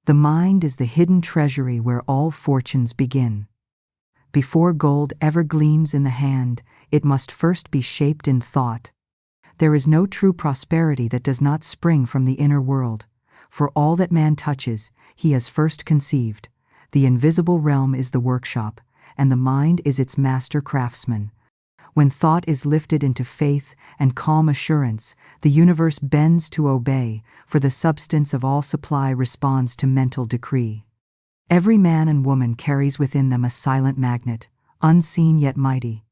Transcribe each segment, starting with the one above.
The mind is the hidden treasury where all fortunes begin. Before gold ever gleams in the hand, it must first be shaped in thought. There is no true prosperity that does not spring from the inner world. For all that man touches, he has first conceived. The invisible realm is the workshop, and the mind is its master craftsman. When thought is lifted into faith and calm assurance, the universe bends to obey, for the substance of all supply responds to mental decree. Every man and woman carries within them a silent magnet, unseen yet mighty.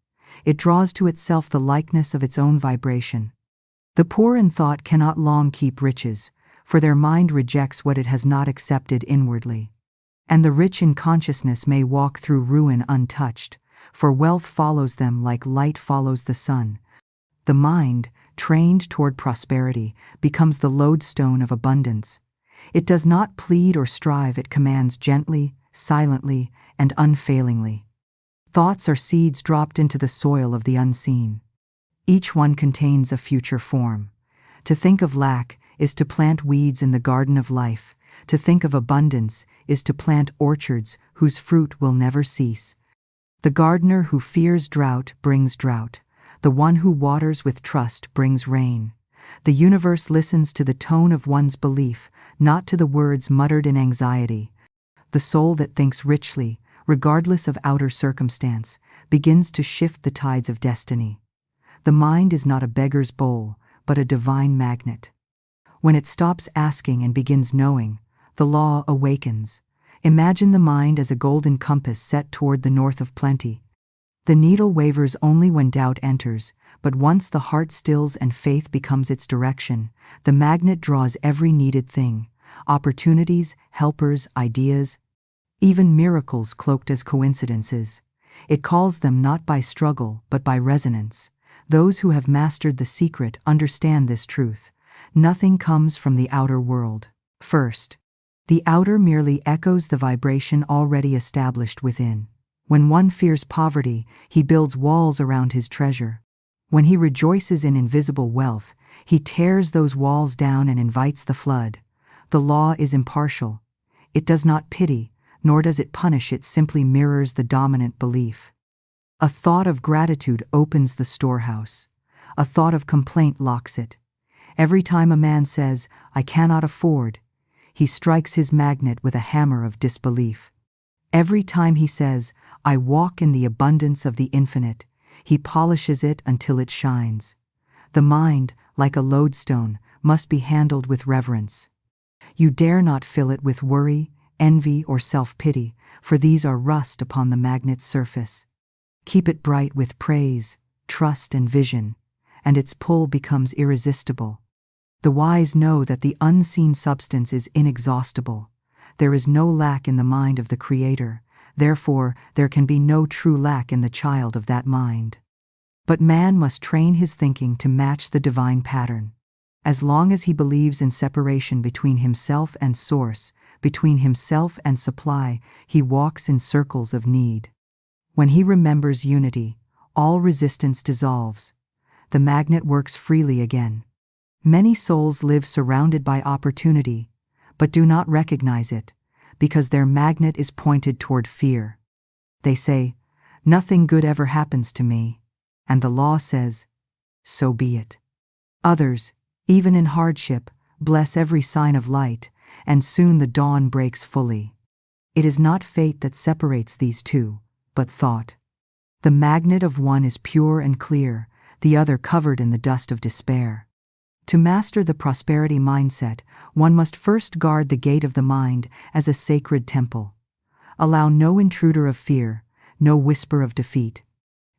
It draws to itself the likeness of its own vibration. The poor in thought cannot long keep riches, for their mind rejects what it has not accepted inwardly. And the rich in consciousness may walk through ruin untouched, for wealth follows them like light follows the sun. The mind, trained toward prosperity, becomes the lodestone of abundance. It does not plead or strive, it commands gently, silently, and unfailingly. Thoughts are seeds dropped into the soil of the unseen. Each one contains a future form. To think of lack is to plant weeds in the garden of life. To think of abundance is to plant orchards whose fruit will never cease. The gardener who fears drought brings drought. The one who waters with trust brings rain. The universe listens to the tone of one's belief, not to the words muttered in anxiety. The soul that thinks richly, regardless of outer circumstance, begins to shift the tides of destiny. The mind is not a beggar's bowl, but a divine magnet. When it stops asking and begins knowing, the law awakens. Imagine the mind as a golden compass set toward the north of plenty. The needle wavers only when doubt enters, but once the heart stills and faith becomes its direction, the magnet draws every needed thing: opportunities, helpers, ideas, even miracles cloaked as coincidences. It calls them not by struggle, but by resonance. Those who have mastered the secret understand this truth. Nothing comes from the outer world. First, the outer merely echoes the vibration already established within. When one fears poverty, he builds walls around his treasure. When he rejoices in invisible wealth, he tears those walls down and invites the flood. The law is impartial. It does not pity, nor does it punish, it simply mirrors the dominant belief. A thought of gratitude opens the storehouse. A thought of complaint locks it. Every time a man says, "I cannot afford," he strikes his magnet with a hammer of disbelief. Every time he says, "I walk in the abundance of the infinite," he polishes it until it shines. The mind, like a lodestone, must be handled with reverence. You dare not fill it with worry, envy, or self-pity, for these are rust upon the magnet's surface. Keep it bright with praise, trust, and vision, and its pull becomes irresistible. The wise know that the unseen substance is inexhaustible. There is no lack in the mind of the Creator, therefore there can be no true lack in the child of that mind. But man must train his thinking to match the divine pattern. As long as he believes in separation between himself and source, between himself and supply, he walks in circles of need. When he remembers unity, all resistance dissolves. The magnet works freely again. Many souls live surrounded by opportunity, but do not recognize it, because their magnet is pointed toward fear. They say, "Nothing good ever happens to me," and the law says, "So be it." Others, even in hardship, bless every sign of light, and soon the dawn breaks fully. It is not fate that separates these two, but thought. The magnet of one is pure and clear, the other covered in the dust of despair. To master the prosperity mindset, one must first guard the gate of the mind as a sacred temple. Allow no intruder of fear, no whisper of defeat.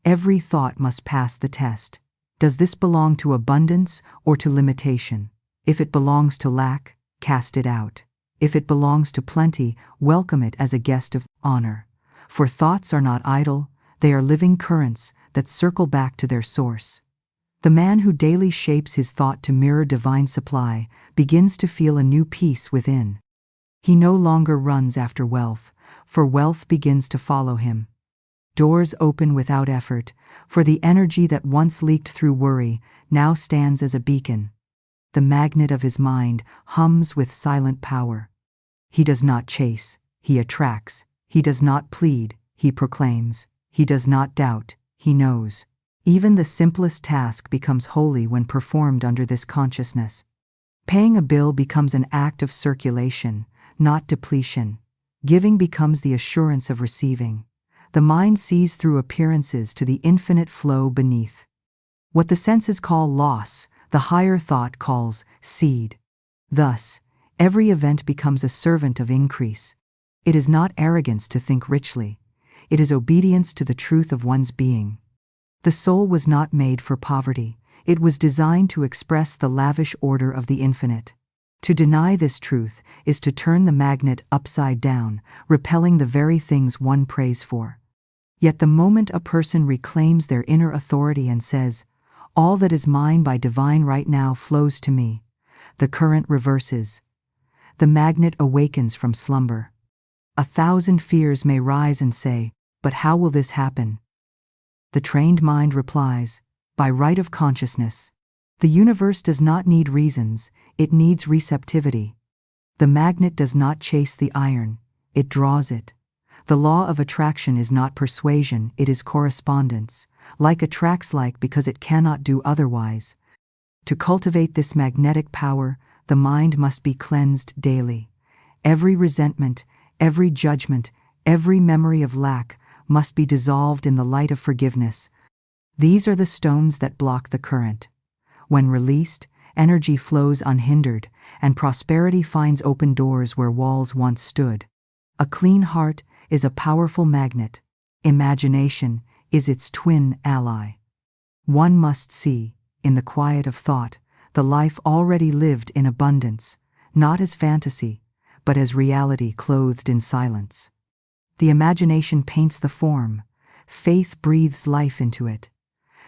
Every thought must pass the test. Does this belong to abundance or to limitation? If it belongs to lack, cast it out. If it belongs to plenty, welcome it as a guest of honor. For thoughts are not idle, they are living currents that circle back to their source. The man who daily shapes his thought to mirror divine supply begins to feel a new peace within. He no longer runs after wealth, for wealth begins to follow him. Doors open without effort, for the energy that once leaked through worry now stands as a beacon. The magnet of his mind hums with silent power. He does not chase, he attracts. He does not plead, he proclaims. He does not doubt, he knows. Even the simplest task becomes holy when performed under this consciousness. Paying a bill becomes an act of circulation, not depletion. Giving becomes the assurance of receiving. The mind sees through appearances to the infinite flow beneath. What the senses call loss, the higher thought calls seed. Thus, every event becomes a servant of increase. It is not arrogance to think richly. It is obedience to the truth of one's being. The soul was not made for poverty. It was designed to express the lavish order of the infinite. To deny this truth is to turn the magnet upside down, repelling the very things one prays for. Yet the moment a person reclaims their inner authority and says, "All that is mine by divine right now flows to me," the current reverses. The magnet awakens from slumber. 1,000 fears may rise and say, "But how will this happen?" The trained mind replies, "By right of consciousness." The universe does not need reasons, it needs receptivity. The magnet does not chase the iron, it draws it. The law of attraction is not persuasion, it is correspondence. Like attracts like because it cannot do otherwise. To cultivate this magnetic power, the mind must be cleansed daily. Every resentment, every judgment, every memory of lack must be dissolved in the light of forgiveness. These are the stones that block the current. When released, energy flows unhindered, and prosperity finds open doors where walls once stood. A clean heart is a powerful magnet. Imagination is its twin ally. One must see, in the quiet of thought, the life already lived in abundance, not as fantasy, but as reality clothed in silence. The imagination paints the form, faith breathes life into it.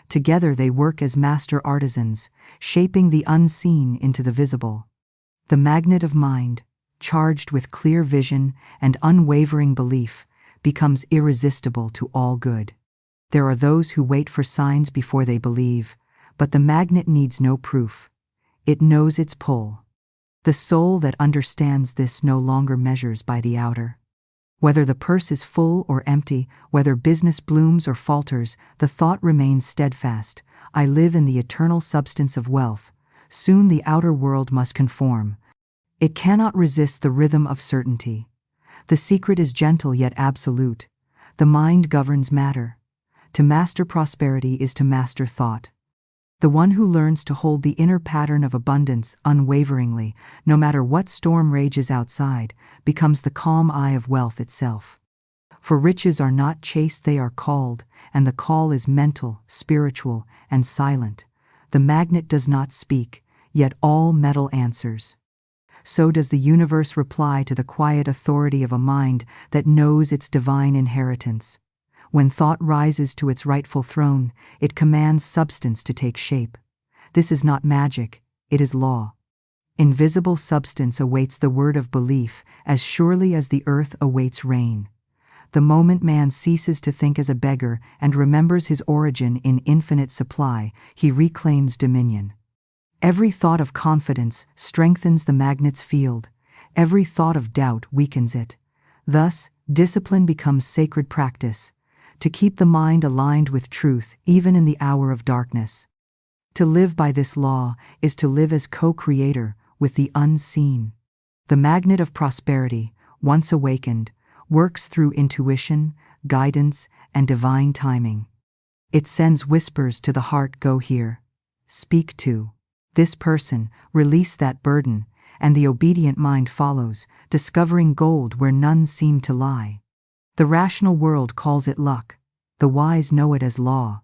Together they work as master artisans, shaping the unseen into the visible. The magnet of mind, charged with clear vision and unwavering belief, becomes irresistible to all good. There are those who wait for signs before they believe, but the magnet needs no proof. It knows its pull. The soul that understands this no longer measures by the outer. Whether the purse is full or empty, whether business blooms or falters, the thought remains steadfast. I live in the eternal substance of wealth. Soon the outer world must conform. It cannot resist the rhythm of certainty. The secret is gentle yet absolute. The mind governs matter. To master prosperity is to master thought. The one who learns to hold the inner pattern of abundance unwaveringly, no matter what storm rages outside, becomes the calm eye of wealth itself. For riches are not chased, they are called, and the call is mental, spiritual, and silent. The magnet does not speak, yet all metal answers. So does the universe reply to the quiet authority of a mind that knows its divine inheritance. When thought rises to its rightful throne, it commands substance to take shape. This is not magic, it is law. Invisible substance awaits the word of belief as surely as the earth awaits rain. The moment man ceases to think as a beggar and remembers his origin in infinite supply, he reclaims dominion. Every thought of confidence strengthens the magnet's field. Every thought of doubt weakens it. Thus, discipline becomes sacred practice. To keep the mind aligned with truth even in the hour of darkness. To live by this law is to live as co-creator with the unseen. The magnet of prosperity, once awakened, works through intuition, guidance, and divine timing. It sends whispers to the heart, "Go here. Speak to this person, release that burden," and the obedient mind follows, discovering gold where none seem to lie. The rational world calls it luck. The wise know it as law.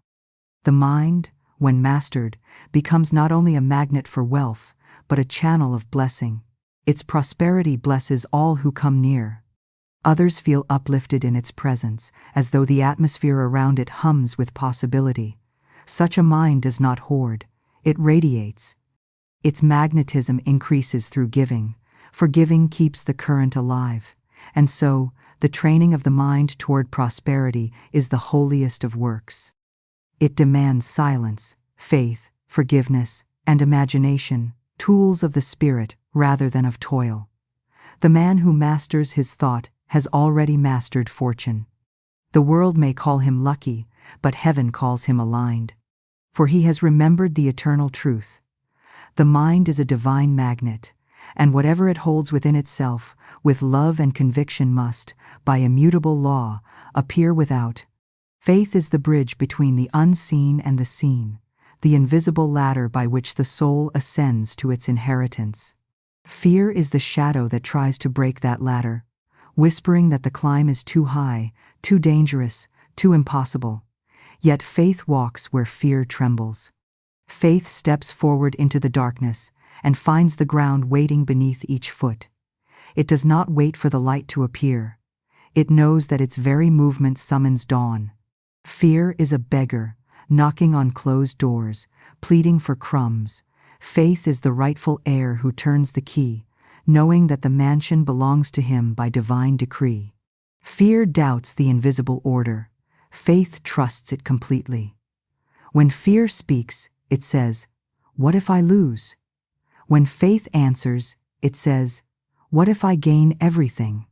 The mind, when mastered, becomes not only a magnet for wealth, but a channel of blessing. Its prosperity blesses all who come near. Others feel uplifted in its presence, as though the atmosphere around it hums with possibility. Such a mind does not hoard, it radiates. Its magnetism increases through giving, for giving keeps the current alive. And so, the training of the mind toward prosperity is the holiest of works. It demands silence, faith, forgiveness, and imagination, tools of the spirit rather than of toil. The man who masters his thought has already mastered fortune. The world may call him lucky, but heaven calls him aligned. For he has remembered the eternal truth. The mind is a divine magnet, and whatever it holds within itself, with love and conviction must, by immutable law, appear without. Faith is the bridge between the unseen and the seen, the invisible ladder by which the soul ascends to its inheritance. Fear is the shadow that tries to break that ladder, whispering that the climb is too high, too dangerous, too impossible. Yet faith walks where fear trembles. Faith steps forward into the darkness and finds the ground waiting beneath each foot. It does not wait for the light to appear. It knows that its very movement summons dawn. Fear is a beggar, knocking on closed doors, pleading for crumbs. Faith is the rightful heir who turns the key, knowing that the mansion belongs to him by divine decree. Fear doubts the invisible order. Faith trusts it completely. When fear speaks, it says, "What if I lose?" When faith answers, it says, "What if I gain everything?"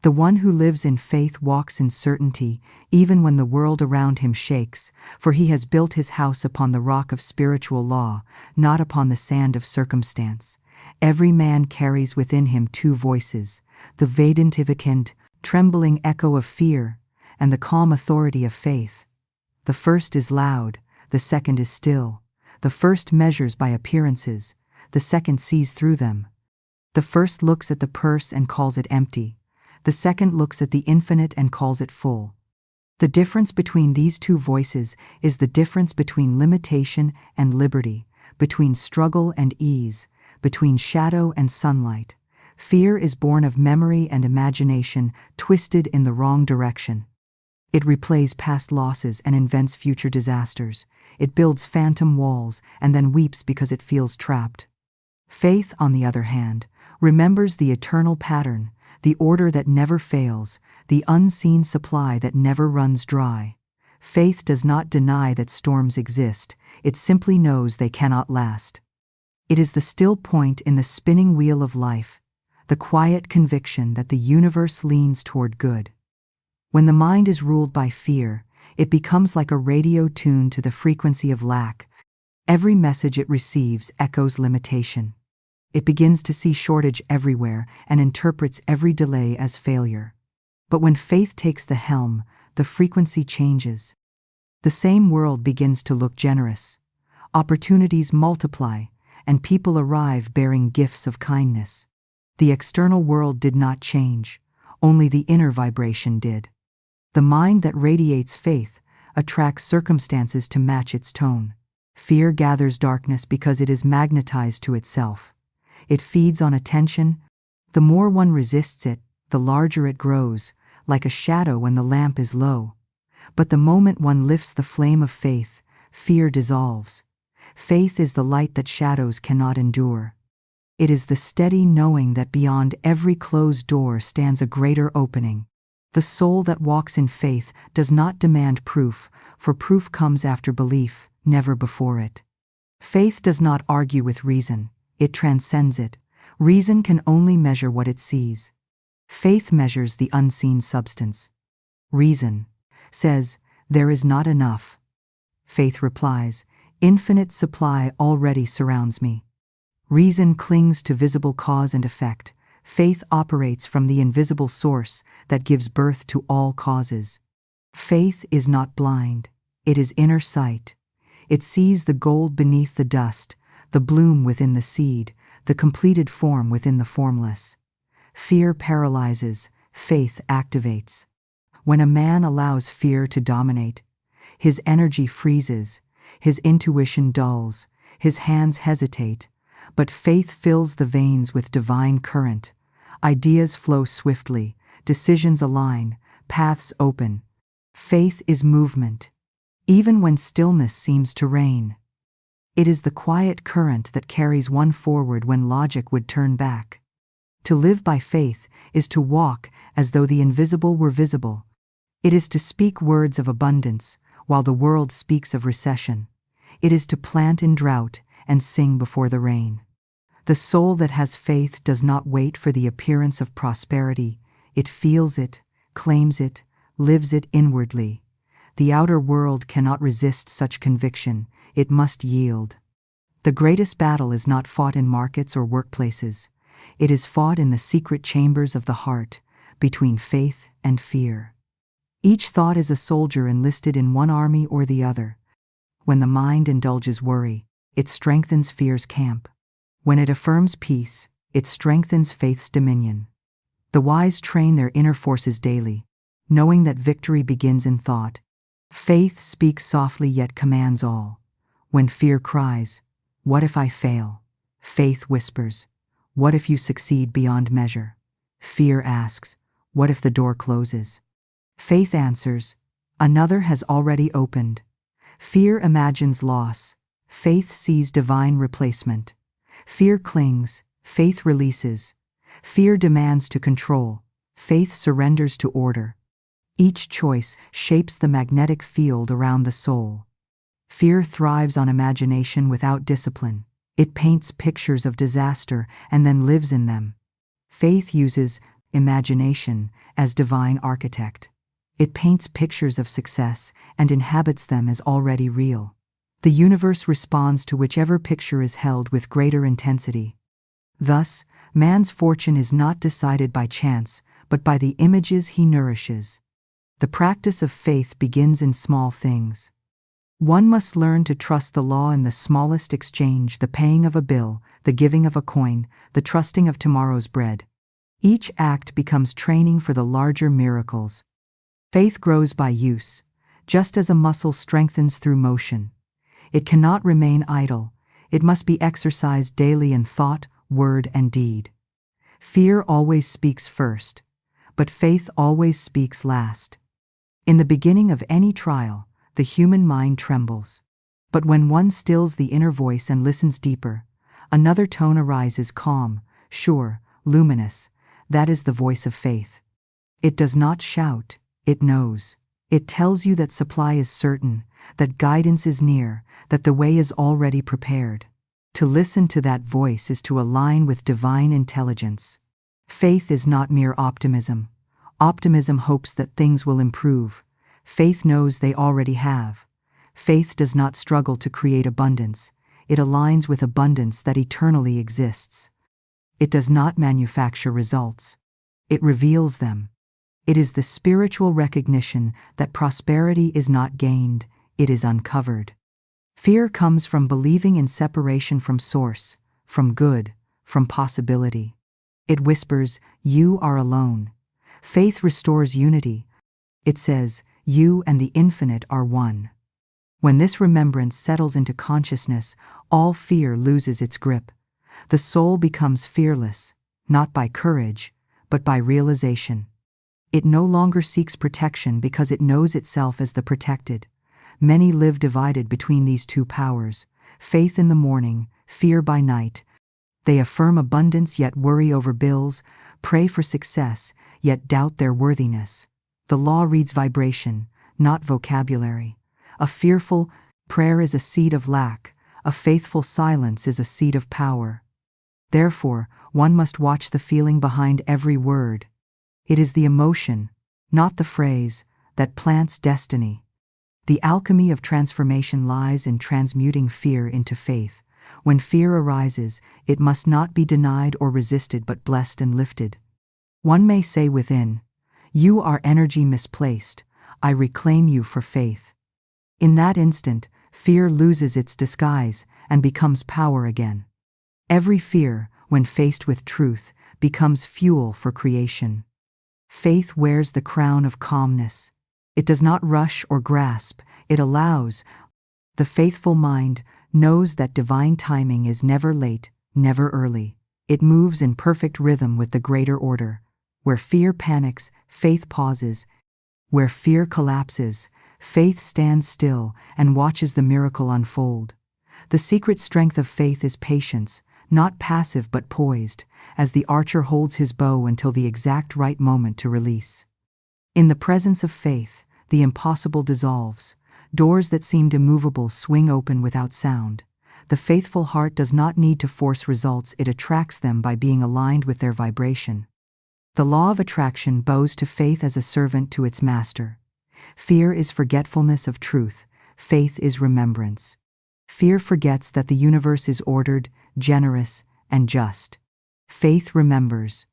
The one who lives in faith walks in certainty, even when the world around him shakes, for he has built his house upon the rock of spiritual law, not upon the sand of circumstance. Every man carries within him two voices, the vadentivicant, trembling echo of fear, and the calm authority of faith. The first is loud, the second is still. The first measures by appearances, the second sees through them. The first looks at the purse and calls it empty. The second looks at the infinite and calls it full. The difference between these two voices is the difference between limitation and liberty, between struggle and ease, between shadow and sunlight. Fear is born of memory and imagination twisted in the wrong direction. It replays past losses and invents future disasters. It builds phantom walls and then weeps because it feels trapped. Faith, on the other hand, remembers the eternal pattern, the order that never fails, the unseen supply that never runs dry. Faith does not deny that storms exist, it simply knows they cannot last. It is the still point in the spinning wheel of life, the quiet conviction that the universe leans toward good. When the mind is ruled by fear, it becomes like a radio tuned to the frequency of lack. Every message it receives echoes limitation. It begins to see shortage everywhere and interprets every delay as failure. But when faith takes the helm, the frequency changes. The same world begins to look generous. Opportunities multiply, and people arrive bearing gifts of kindness. The external world did not change, only the inner vibration did. The mind that radiates faith attracts circumstances to match its tone. Fear gathers darkness because it is magnetized to itself. It feeds on attention. The more one resists it, the larger it grows, like a shadow when the lamp is low. But the moment one lifts the flame of faith, fear dissolves. Faith is the light that shadows cannot endure. It is the steady knowing that beyond every closed door stands a greater opening. The soul that walks in faith does not demand proof, for proof comes after belief, never before it. Faith does not argue with reason, it transcends it. Reason can only measure what it sees. Faith measures the unseen substance. Reason says, "There is not enough." Faith replies, "Infinite supply already surrounds me." Reason clings to visible cause and effect. Faith operates from the invisible source that gives birth to all causes. Faith is not blind, it is inner sight. It sees the gold beneath the dust, the bloom within the seed, the completed form within the formless. Fear paralyzes, faith activates. When a man allows fear to dominate, his energy freezes, his intuition dulls, his hands hesitate, but faith fills the veins with divine current. Ideas flow swiftly, decisions align, paths open. Faith is movement, even when stillness seems to reign. It is the quiet current that carries one forward when logic would turn back. To live by faith is to walk as though the invisible were visible. It is to speak words of abundance while the world speaks of recession. It is to plant in drought and sing before the rain. The soul that has faith does not wait for the appearance of prosperity. It feels it, claims it, lives it inwardly. The outer world cannot resist such conviction. It must yield. The greatest battle is not fought in markets or workplaces. It is fought in the secret chambers of the heart, between faith and fear. Each thought is a soldier enlisted in one army or the other. When the mind indulges worry, it strengthens fear's camp. When it affirms peace, it strengthens faith's dominion. The wise train their inner forces daily, knowing that victory begins in thought. Faith speaks softly yet commands all. When fear cries, "What if I fail?" Faith whispers, "What if you succeed beyond measure?" Fear asks, "What if the door closes?" Faith answers, "Another has already opened." Fear imagines loss. Faith sees divine replacement. Fear clings. Faith releases. Fear demands to control. Faith surrenders to order. Each choice shapes the magnetic field around the soul. Fear thrives on imagination without discipline. It paints pictures of disaster and then lives in them. Faith uses imagination as divine architect. It paints pictures of success and inhabits them as already real. The universe responds to whichever picture is held with greater intensity. Thus, man's fortune is not decided by chance, but by the images he nourishes. The practice of faith begins in small things. One must learn to trust the law in the smallest exchange, the paying of a bill, the giving of a coin, the trusting of tomorrow's bread. Each act becomes training for the larger miracles. Faith grows by use, just as a muscle strengthens through motion. It cannot remain idle. It must be exercised daily in thought, word, and deed. Fear always speaks first, but faith always speaks last. In the beginning of any trial, the human mind trembles. But when one stills the inner voice and listens deeper, another tone arises, calm, sure, luminous. That is the voice of faith. It does not shout, it knows. It tells you that supply is certain, that guidance is near, that the way is already prepared. To listen to that voice is to align with divine intelligence. Faith is not mere optimism. Optimism hopes that things will improve. Faith knows they already have. Faith does not struggle to create abundance. It aligns with abundance that eternally exists. It does not manufacture results. It reveals them. It is the spiritual recognition that prosperity is not gained, it is uncovered. Fear comes from believing in separation from source, from good, from possibility. It whispers, "You are alone." Faith restores unity. It says, "You and the infinite are one." When this remembrance settles into consciousness, all fear loses its grip. The soul becomes fearless, not by courage, but by realization. It no longer seeks protection because it knows itself as the protected. Many live divided between these two powers, faith in the morning, fear by night. They affirm abundance yet worry over bills, pray for success yet doubt their worthiness. The law reads vibration, not vocabulary. A fearful prayer is a seed of lack, a faithful silence is a seed of power. Therefore, one must watch the feeling behind every word. It is the emotion, not the phrase, that plants destiny. The alchemy of transformation lies in transmuting fear into faith. When fear arises, it must not be denied or resisted but blessed and lifted. One may say within, "You are energy misplaced, I reclaim you for faith." In that instant, fear loses its disguise and becomes power again. Every fear, when faced with truth, becomes fuel for creation. Faith wears the crown of calmness. It does not rush or grasp, it allows. The faithful mind knows that divine timing is never late, never early. It moves in perfect rhythm with the greater order. Where fear panics, faith pauses. Where fear collapses, faith stands still and watches the miracle unfold. The secret strength of faith is patience, not passive but poised, as the archer holds his bow until the exact right moment to release. In the presence of faith, the impossible dissolves. Doors that seemed immovable swing open without sound. The faithful heart does not need to force results, it attracts them by being aligned with their vibration. The law of attraction bows to faith as a servant to its master. Fear is forgetfulness of truth, faith is remembrance. Fear forgets that the universe is ordered, generous, and just. Faith remembers.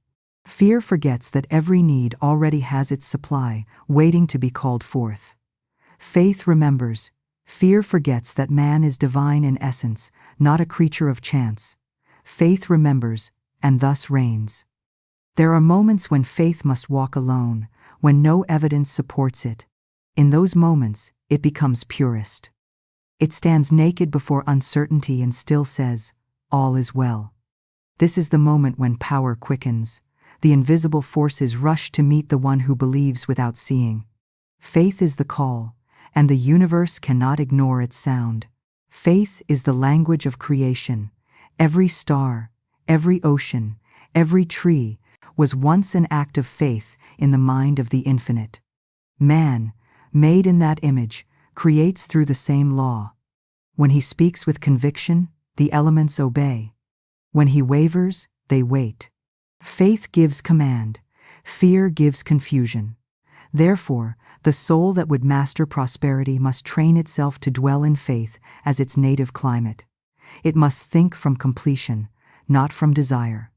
Fear forgets that every need already has its supply, waiting to be called forth. Faith remembers. Fear forgets that man is divine in essence, not a creature of chance. Faith remembers, and thus reigns. There are moments when faith must walk alone, when no evidence supports it. In those moments, it becomes purest. It stands naked before uncertainty and still says, "All is well." This is the moment when power quickens. The invisible forces rush to meet the one who believes without seeing. Faith is the call, and the universe cannot ignore its sound. Faith is the language of creation. Every star, every ocean, every tree was once an act of faith in the mind of the infinite. Man, made in that image, creates through the same law. When he speaks with conviction, the elements obey. When he wavers, they wait. Faith gives command, fear gives confusion. Therefore, the soul that would master prosperity must train itself to dwell in faith as its native climate. It must think from completion, not from desire.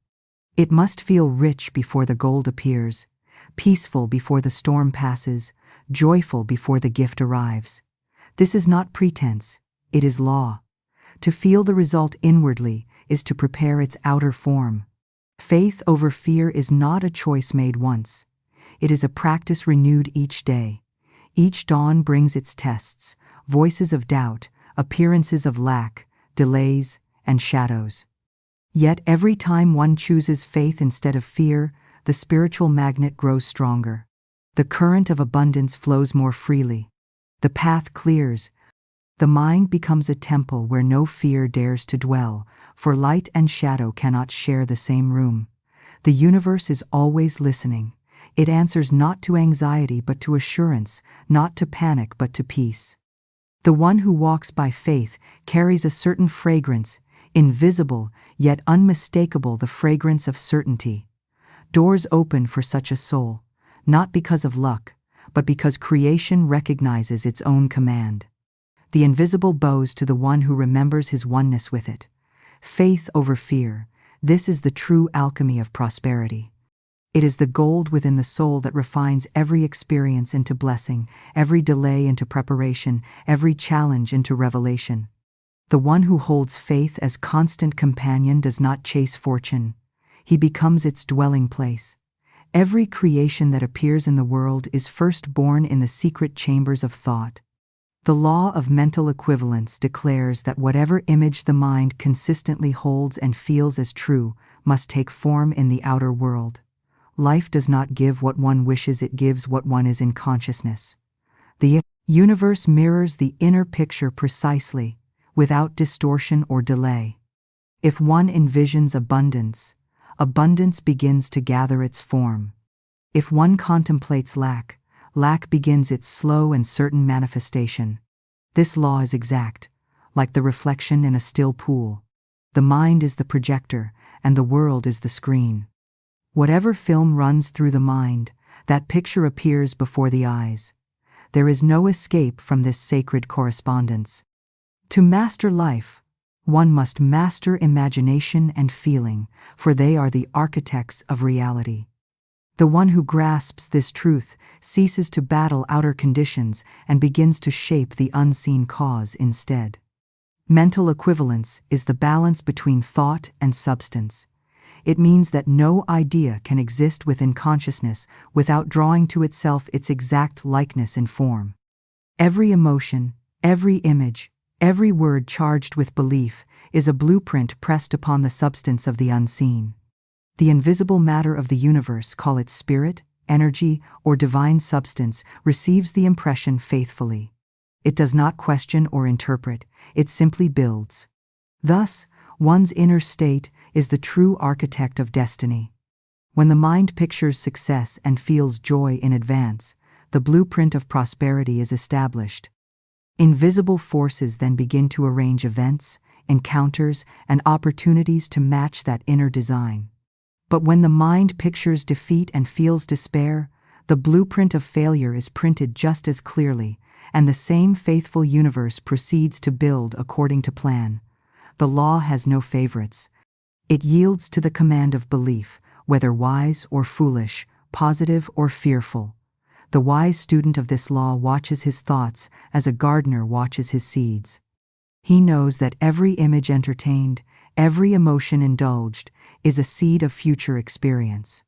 It must feel rich before the gold appears, peaceful before the storm passes, joyful before the gift arrives. This is not pretense, it is law. To feel the result inwardly is to prepare its outer form. Faith over fear is not a choice made once. It is a practice renewed each day. Each dawn brings its tests, voices of doubt, appearances of lack, delays, and shadows. Yet every time one chooses faith instead of fear, the spiritual magnet grows stronger. The current of abundance flows more freely. The path clears. The mind becomes a temple where no fear dares to dwell, for light and shadow cannot share the same room. The universe is always listening. It answers not to anxiety but to assurance, not to panic but to peace. The one who walks by faith carries a certain fragrance, invisible yet unmistakable, the fragrance of certainty. Doors open for such a soul, not because of luck, but because creation recognizes its own command. The invisible bows to the one who remembers his oneness with it. Faith over fear, this is the true alchemy of prosperity. It is the gold within the soul that refines every experience into blessing, every delay into preparation, every challenge into revelation. The one who holds faith as constant companion does not chase fortune. He becomes its dwelling place. Every creation that appears in the world is first born in the secret chambers of thought. The law of mental equivalence declares that whatever image the mind consistently holds and feels as true must take form in the outer world. Life does not give what one wishes, it gives what one is in consciousness. The universe mirrors the inner picture precisely, without distortion or delay. If one envisions abundance, abundance begins to gather its form. If one contemplates lack, lack begins its slow and certain manifestation. This law is exact, like the reflection in a still pool. The mind is the projector, and the world is the screen. Whatever film runs through the mind, that picture appears before the eyes. There is no escape from this sacred correspondence. To master life, one must master imagination and feeling, for they are the architects of reality. The one who grasps this truth ceases to battle outer conditions and begins to shape the unseen cause instead. Mental equivalence is the balance between thought and substance. It means that no idea can exist within consciousness without drawing to itself its exact likeness in form. Every emotion, every image, every word charged with belief is a blueprint pressed upon the substance of the unseen. The invisible matter of the universe, call it spirit, energy, or divine substance, receives the impression faithfully. It does not question or interpret, it simply builds. Thus, one's inner state is the true architect of destiny. When the mind pictures success and feels joy in advance, the blueprint of prosperity is established. Invisible forces then begin to arrange events, encounters, and opportunities to match that inner design. But when the mind pictures defeat and feels despair, the blueprint of failure is printed just as clearly, and the same faithful universe proceeds to build according to plan. The law has no favorites. It yields to the command of belief, whether wise or foolish, positive or fearful. The wise student of this law watches his thoughts as a gardener watches his seeds. He knows that every image entertained, every emotion indulged, is a seed of future experience.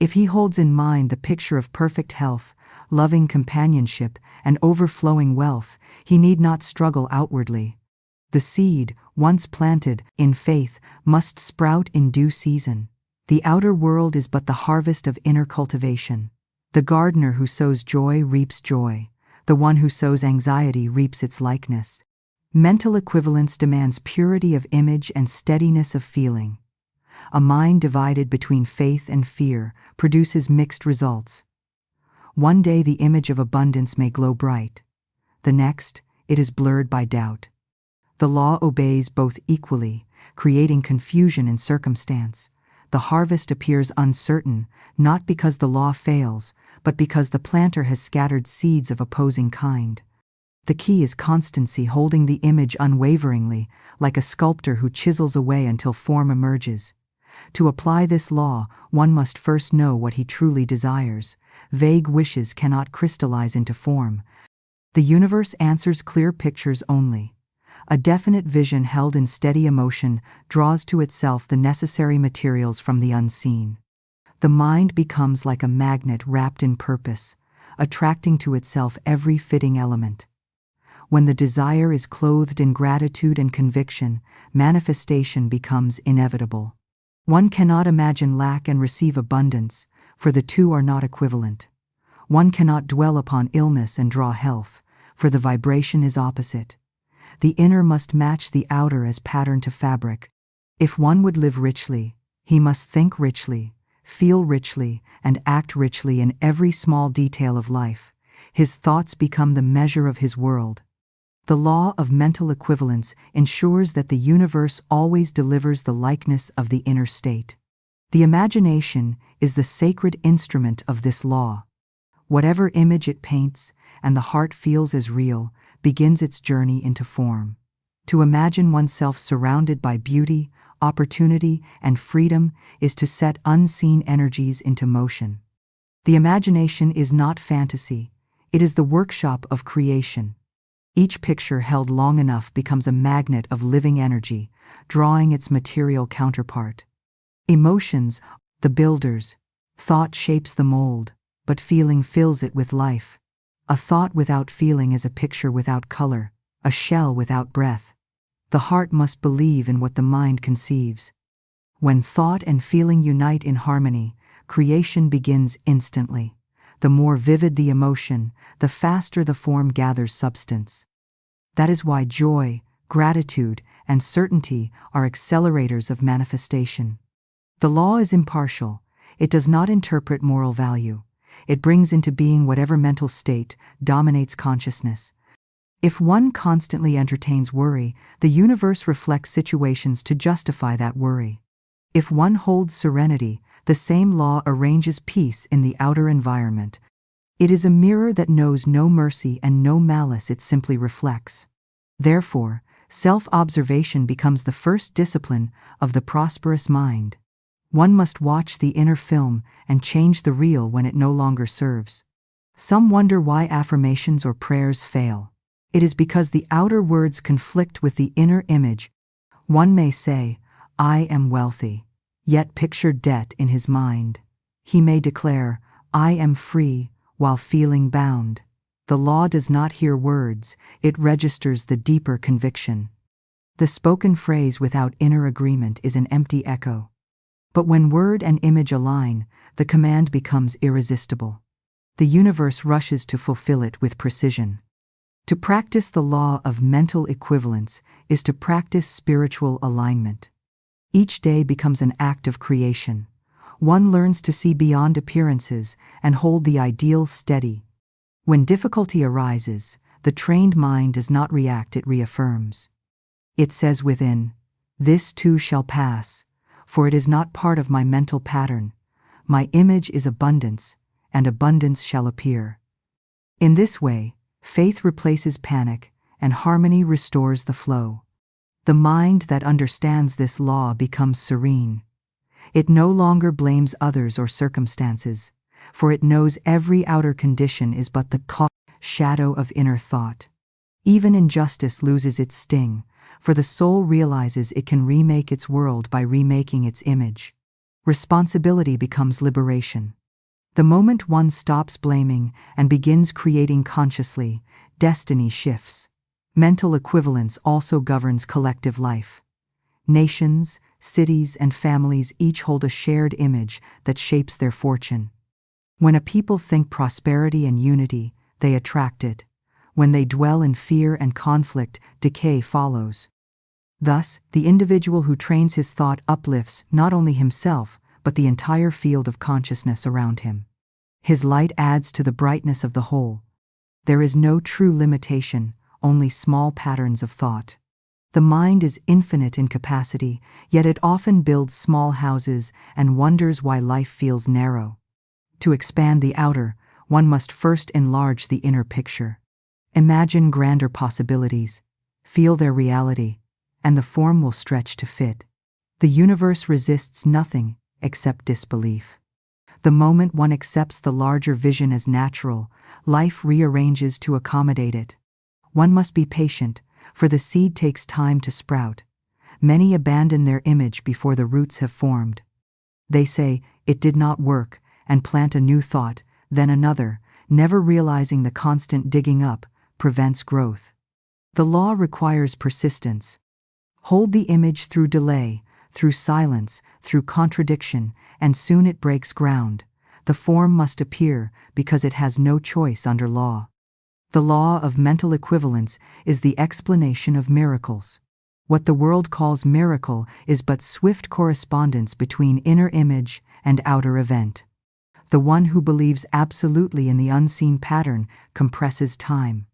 If he holds in mind the picture of perfect health, loving companionship, and overflowing wealth, he need not struggle outwardly. The seed, once planted, in faith, must sprout in due season. The outer world is but the harvest of inner cultivation. The gardener who sows joy reaps joy. The one who sows anxiety reaps its likeness. Mental equivalence demands purity of image and steadiness of feeling. A mind divided between faith and fear produces mixed results. One day the image of abundance may glow bright. The next, it is blurred by doubt. The law obeys both equally, creating confusion in circumstance. The harvest appears uncertain, not because the law fails, but because the planter has scattered seeds of opposing kind. The key is constancy, holding the image unwaveringly, like a sculptor who chisels away until form emerges. To apply this law, one must first know what he truly desires. Vague wishes cannot crystallize into form. The universe answers clear pictures only. A definite vision held in steady emotion draws to itself the necessary materials from the unseen. The mind becomes like a magnet wrapped in purpose, attracting to itself every fitting element. When the desire is clothed in gratitude and conviction, manifestation becomes inevitable. One cannot imagine lack and receive abundance, for the two are not equivalent. One cannot dwell upon illness and draw health, for the vibration is opposite. The inner must match the outer as pattern to fabric. If one would live richly, he must think richly, feel richly, and act richly in every small detail of life. His thoughts become the measure of his world. The law of mental equivalence ensures that the universe always delivers the likeness of the inner state. The imagination is the sacred instrument of this law. Whatever image it paints, and the heart feels as real, begins its journey into form. To imagine oneself surrounded by beauty, opportunity, and freedom is to set unseen energies into motion. The imagination is not fantasy, it is the workshop of creation. Each picture held long enough becomes a magnet of living energy, drawing its material counterpart. Emotions, the builders. Thought shapes the mold, but feeling fills it with life. A thought without feeling is a picture without color, a shell without breath. The heart must believe in what the mind conceives. When thought and feeling unite in harmony, creation begins instantly. The more vivid the emotion, the faster the form gathers substance. That is why joy, gratitude, and certainty are accelerators of manifestation. The law is impartial. It does not interpret moral value. It brings into being whatever mental state dominates consciousness. If one constantly entertains worry, the universe reflects situations to justify that worry. If one holds serenity, the same law arranges peace in the outer environment. It is a mirror that knows no mercy and no malice, it simply reflects. Therefore, self-observation becomes the first discipline of the prosperous mind. One must watch the inner film and change the real when it no longer serves. Some wonder why affirmations or prayers fail. It is because the outer words conflict with the inner image. One may say, "I am wealthy," yet picture debt in his mind. He may declare, "I am free," while feeling bound. The law does not hear words, it registers the deeper conviction. The spoken phrase without inner agreement is an empty echo. But when word and image align, the command becomes irresistible. The universe rushes to fulfill it with precision. To practice the law of mental equivalence is to practice spiritual alignment. Each day becomes an act of creation. One learns to see beyond appearances and hold the ideal steady. When difficulty arises, the trained mind does not react, it reaffirms. It says within, "This too shall pass, for it is not part of my mental pattern. My image is abundance, and abundance shall appear." In this way, faith replaces panic, and harmony restores the flow. The mind that understands this law becomes serene. It no longer blames others or circumstances, for it knows every outer condition is but the shadow of inner thought. Even injustice loses its sting, for the soul realizes it can remake its world by remaking its image. Responsibility becomes liberation. The moment one stops blaming and begins creating consciously, destiny shifts. Mental equivalence also governs collective life. Nations, cities, and families each hold a shared image that shapes their fortune. When a people think prosperity and unity, they attract it. When they dwell in fear and conflict, decay follows. Thus, the individual who trains his thought uplifts not only himself, but the entire field of consciousness around him. His light adds to the brightness of the whole. There is no true limitation, only small patterns of thought. The mind is infinite in capacity, yet it often builds small houses and wonders why life feels narrow. To expand the outer, one must first enlarge the inner picture. Imagine grander possibilities, feel their reality, and the form will stretch to fit. The universe resists nothing except disbelief. The moment one accepts the larger vision as natural, life rearranges to accommodate it. One must be patient, for the seed takes time to sprout. Many abandon their image before the roots have formed. They say, "It did not work," and plant a new thought, then another, never realizing the constant digging up prevents growth. The law requires persistence. Hold the image through delay, through silence, through contradiction, and soon it breaks ground. The form must appear because it has no choice under law. The law of mental equivalence is the explanation of miracles. What the world calls miracle is but swift correspondence between inner image and outer event. The one who believes absolutely in the unseen pattern compresses time.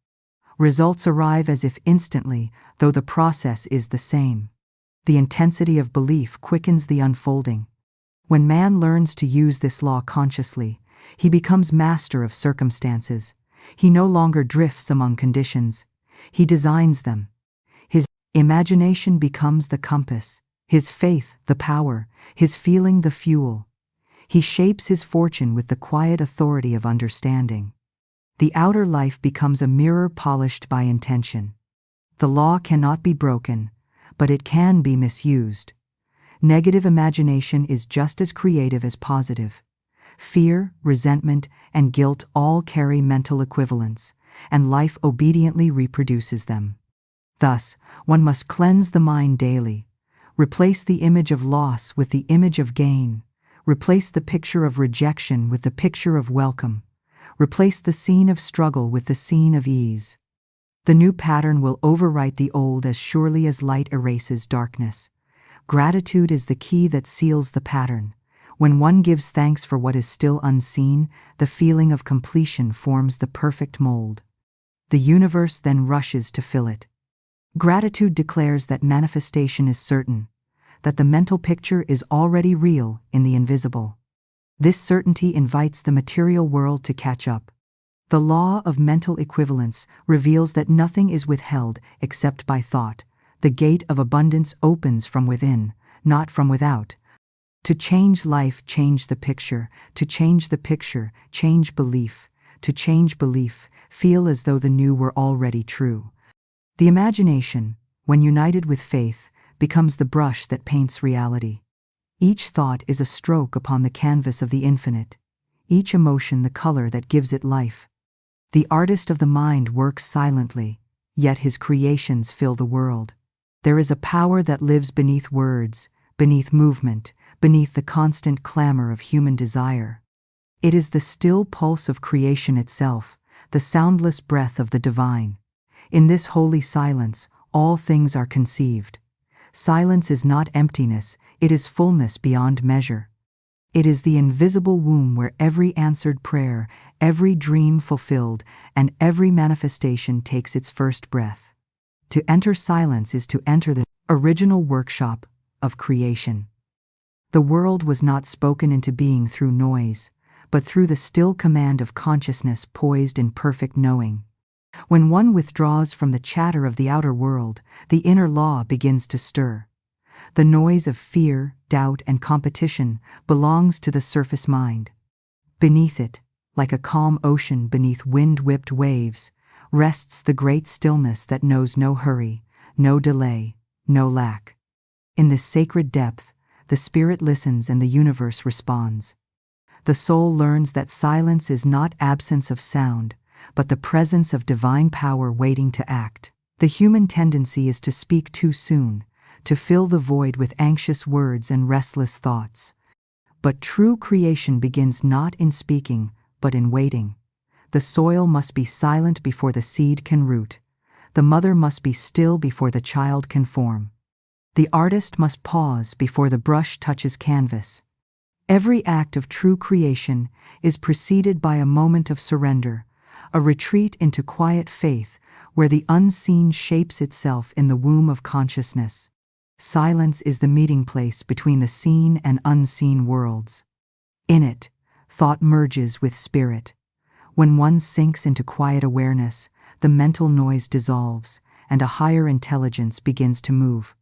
Results arrive as if instantly, though the process is the same. The intensity of belief quickens the unfolding. When man learns to use this law consciously, he becomes master of circumstances. He no longer drifts among conditions. He designs them. His imagination becomes the compass, his faith the power, his feeling the fuel. He shapes his fortune with the quiet authority of understanding. The outer life becomes a mirror polished by intention. The law cannot be broken, but it can be misused. Negative imagination is just as creative as positive. Fear, resentment, and guilt all carry mental equivalents, and life obediently reproduces them. Thus, one must cleanse the mind daily, replace the image of loss with the image of gain, replace the picture of rejection with the picture of welcome, replace the scene of struggle with the scene of ease. The new pattern will overwrite the old as surely as light erases darkness. Gratitude is the key that seals the pattern. When one gives thanks for what is still unseen, the feeling of completion forms the perfect mold. The universe then rushes to fill it. Gratitude declares that manifestation is certain, that the mental picture is already real in the invisible. This certainty invites the material world to catch up. The law of mental equivalence reveals that nothing is withheld except by thought. The gate of abundance opens from within, not from without. To change life, change the picture. To change the picture, change belief. To change belief, feel as though the new were already true. The imagination, when united with faith, becomes the brush that paints reality. Each thought is a stroke upon the canvas of the infinite, each emotion the color that gives it life. The artist of the mind works silently, yet his creations fill the world. There is a power that lives beneath words, beneath movement, beneath the constant clamor of human desire. It is the still pulse of creation itself, the soundless breath of the divine. In this holy silence, all things are conceived. Silence is not emptiness, it is fullness beyond measure. It is the invisible womb where every answered prayer, every dream fulfilled, and every manifestation takes its first breath. To enter silence is to enter the original workshop of creation. The world was not spoken into being through noise, but through the still command of consciousness poised in perfect knowing. When one withdraws from the chatter of the outer world, the inner law begins to stir. The noise of fear, doubt, and competition belongs to the surface mind. Beneath it, like a calm ocean beneath wind-whipped waves, rests the great stillness that knows no hurry, no delay, no lack. In this sacred depth, the spirit listens and the universe responds. The soul learns that silence is not absence of sound, but the presence of divine power waiting to act. The human tendency is to speak too soon, to fill the void with anxious words and restless thoughts. But true creation begins not in speaking, but in waiting. The soil must be silent before the seed can root. The mother must be still before the child can form. The artist must pause before the brush touches canvas. Every act of true creation is preceded by a moment of surrender, a retreat into quiet faith where the unseen shapes itself in the womb of consciousness. Silence is the meeting place between the seen and unseen worlds. In it, thought merges with spirit. When one sinks into quiet awareness, the mental noise dissolves, and a higher intelligence begins to move.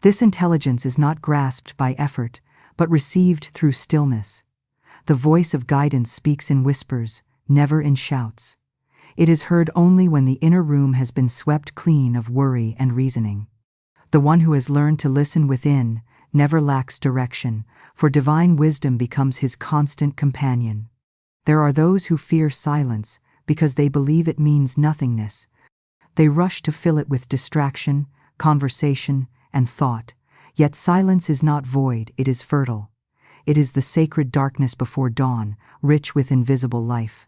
This intelligence is not grasped by effort, but received through stillness. The voice of guidance speaks in whispers, never in shouts. It is heard only when the inner room has been swept clean of worry and reasoning. The one who has learned to listen within never lacks direction, for divine wisdom becomes his constant companion. There are those who fear silence because they believe it means nothingness. They rush to fill it with distraction, conversation, and thought. Yet silence is not void, it is fertile. It is the sacred darkness before dawn, rich with invisible life.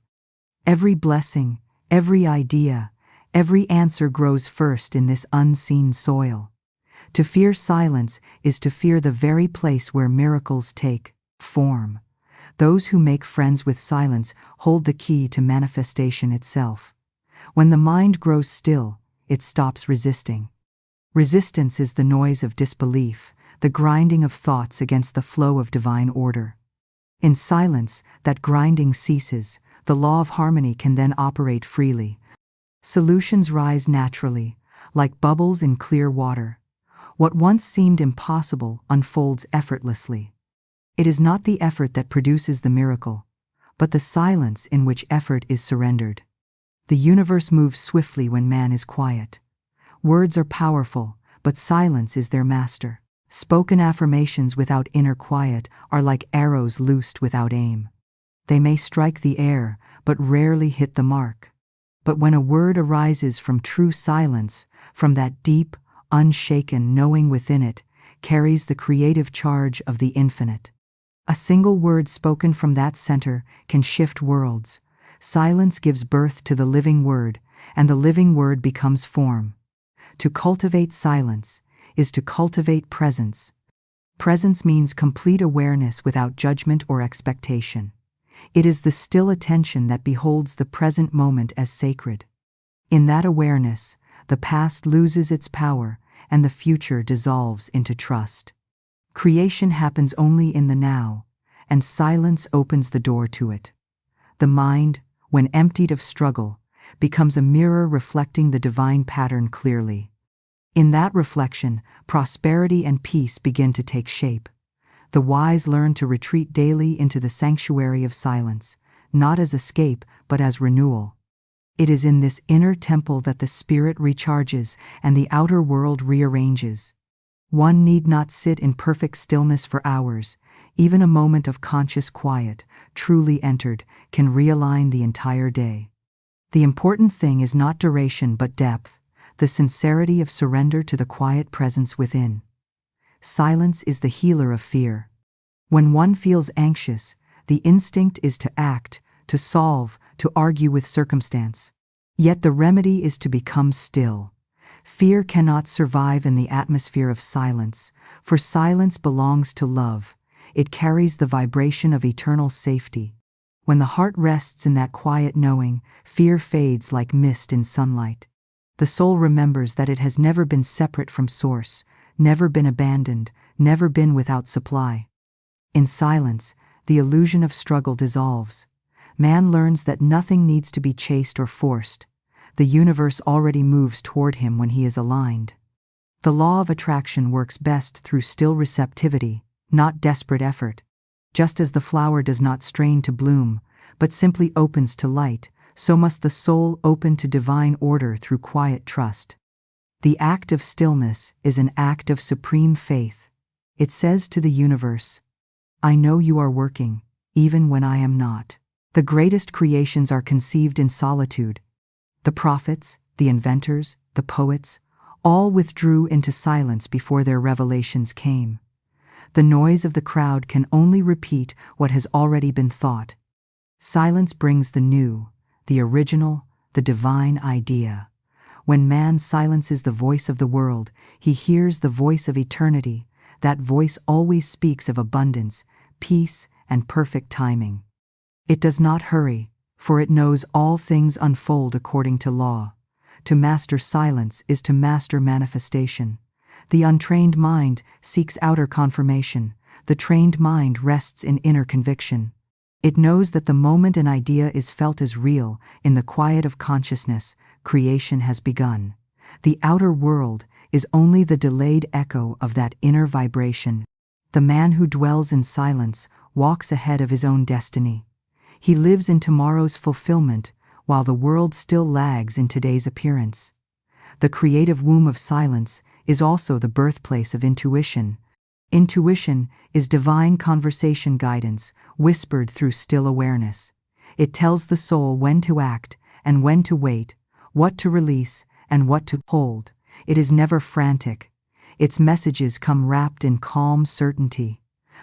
Every blessing, every idea, every answer grows first in this unseen soil. To fear silence is to fear the very place where miracles take form. Those who make friends with silence hold the key to manifestation itself. When the mind grows still, it stops resisting. Resistance is the noise of disbelief, the grinding of thoughts against the flow of divine order. In silence, that grinding ceases, the law of harmony can then operate freely. Solutions rise naturally, like bubbles in clear water. What once seemed impossible unfolds effortlessly. It is not the effort that produces the miracle, but the silence in which effort is surrendered. The universe moves swiftly when man is quiet. Words are powerful, but silence is their master. Spoken affirmations without inner quiet are like arrows loosed without aim. They may strike the air, but rarely hit the mark. But when a word arises from true silence, from that deep, unshaken knowing within it, carries the creative charge of the infinite. A single word spoken from that center can shift worlds. Silence gives birth to the living word, and the living word becomes form. To cultivate silence is to cultivate presence. Presence means complete awareness without judgment or expectation. It is the still attention that beholds the present moment as sacred. In that awareness, the past loses its power and the future dissolves into trust. Creation happens only in the now, and silence opens the door to it. The mind, when emptied of struggle, becomes a mirror reflecting the divine pattern clearly. In that reflection, prosperity and peace begin to take shape. The wise learn to retreat daily into the sanctuary of silence, not as escape, but as renewal. It is in this inner temple that the spirit recharges and the outer world rearranges. One need not sit in perfect stillness for hours. Even a moment of conscious quiet, truly entered, can realign the entire day. The important thing is not duration but depth, the sincerity of surrender to the quiet presence within. Silence is the healer of fear. When one feels anxious, the instinct is to act, to solve, to argue with circumstance. Yet the remedy is to become still. Fear cannot survive in the atmosphere of silence, for silence belongs to love. It carries the vibration of eternal safety. When the heart rests in that quiet knowing, fear fades like mist in sunlight. The soul remembers that it has never been separate from source, never been abandoned, never been without supply. In silence, the illusion of struggle dissolves. Man learns that nothing needs to be chased or forced. The universe already moves toward him when he is aligned. The law of attraction works best through still receptivity, not desperate effort. Just as the flower does not strain to bloom, but simply opens to light, so must the soul open to divine order through quiet trust. The act of stillness is an act of supreme faith. It says to the universe, "I know you are working, even when I am not." The greatest creations are conceived in solitude. The prophets, the inventors, the poets, all withdrew into silence before their revelations came. The noise of the crowd can only repeat what has already been thought. Silence brings the new, the original, the divine idea. When man silences the voice of the world, he hears the voice of eternity. That voice always speaks of abundance, peace, and perfect timing. It does not hurry, for it knows all things unfold according to law. To master silence is to master manifestation. The untrained mind seeks outer confirmation. The trained mind rests in inner conviction. It knows that the moment an idea is felt as real, in the quiet of consciousness, creation has begun. The outer world is only the delayed echo of that inner vibration. The man who dwells in silence walks ahead of his own destiny. He lives in tomorrow's fulfillment, while the world still lags in today's appearance. The creative womb of silence is also the birthplace of intuition. Intuition is divine conversation guidance, whispered through still awareness. It tells the soul when to act and when to wait, what to release and what to hold. It is never frantic. Its messages come wrapped in calm certainty.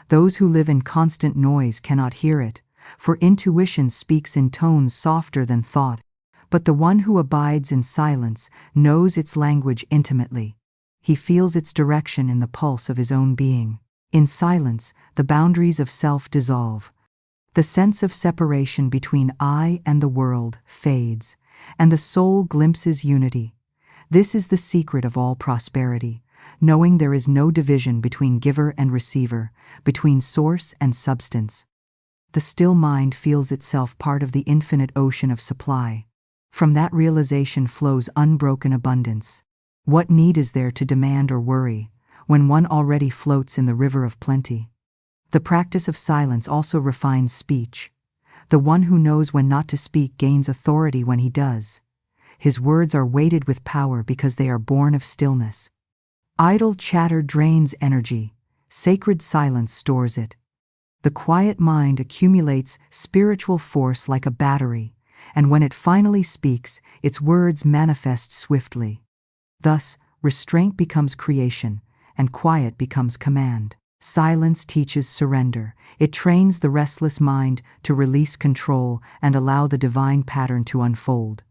Those who live in constant noise cannot hear it, for intuition speaks in tones softer than thought. But the one who abides in silence knows its language intimately. He feels its direction in the pulse of his own being. In silence, the boundaries of self dissolve. The sense of separation between I and the world fades, and the soul glimpses unity. This is the secret of all prosperity, knowing there is no division between giver and receiver, between source and substance. The still mind feels itself part of the infinite ocean of supply. From that realization flows unbroken abundance. What need is there to demand or worry, when one already floats in the river of plenty? The practice of silence also refines speech. The one who knows when not to speak gains authority when he does. His words are weighted with power because they are born of stillness. Idle chatter drains energy. Sacred silence stores it. The quiet mind accumulates spiritual force like a battery, and when it finally speaks, its words manifest swiftly. Thus, restraint becomes creation, and quiet becomes command. Silence teaches surrender. It trains the restless mind to release control and allow the divine pattern to unfold.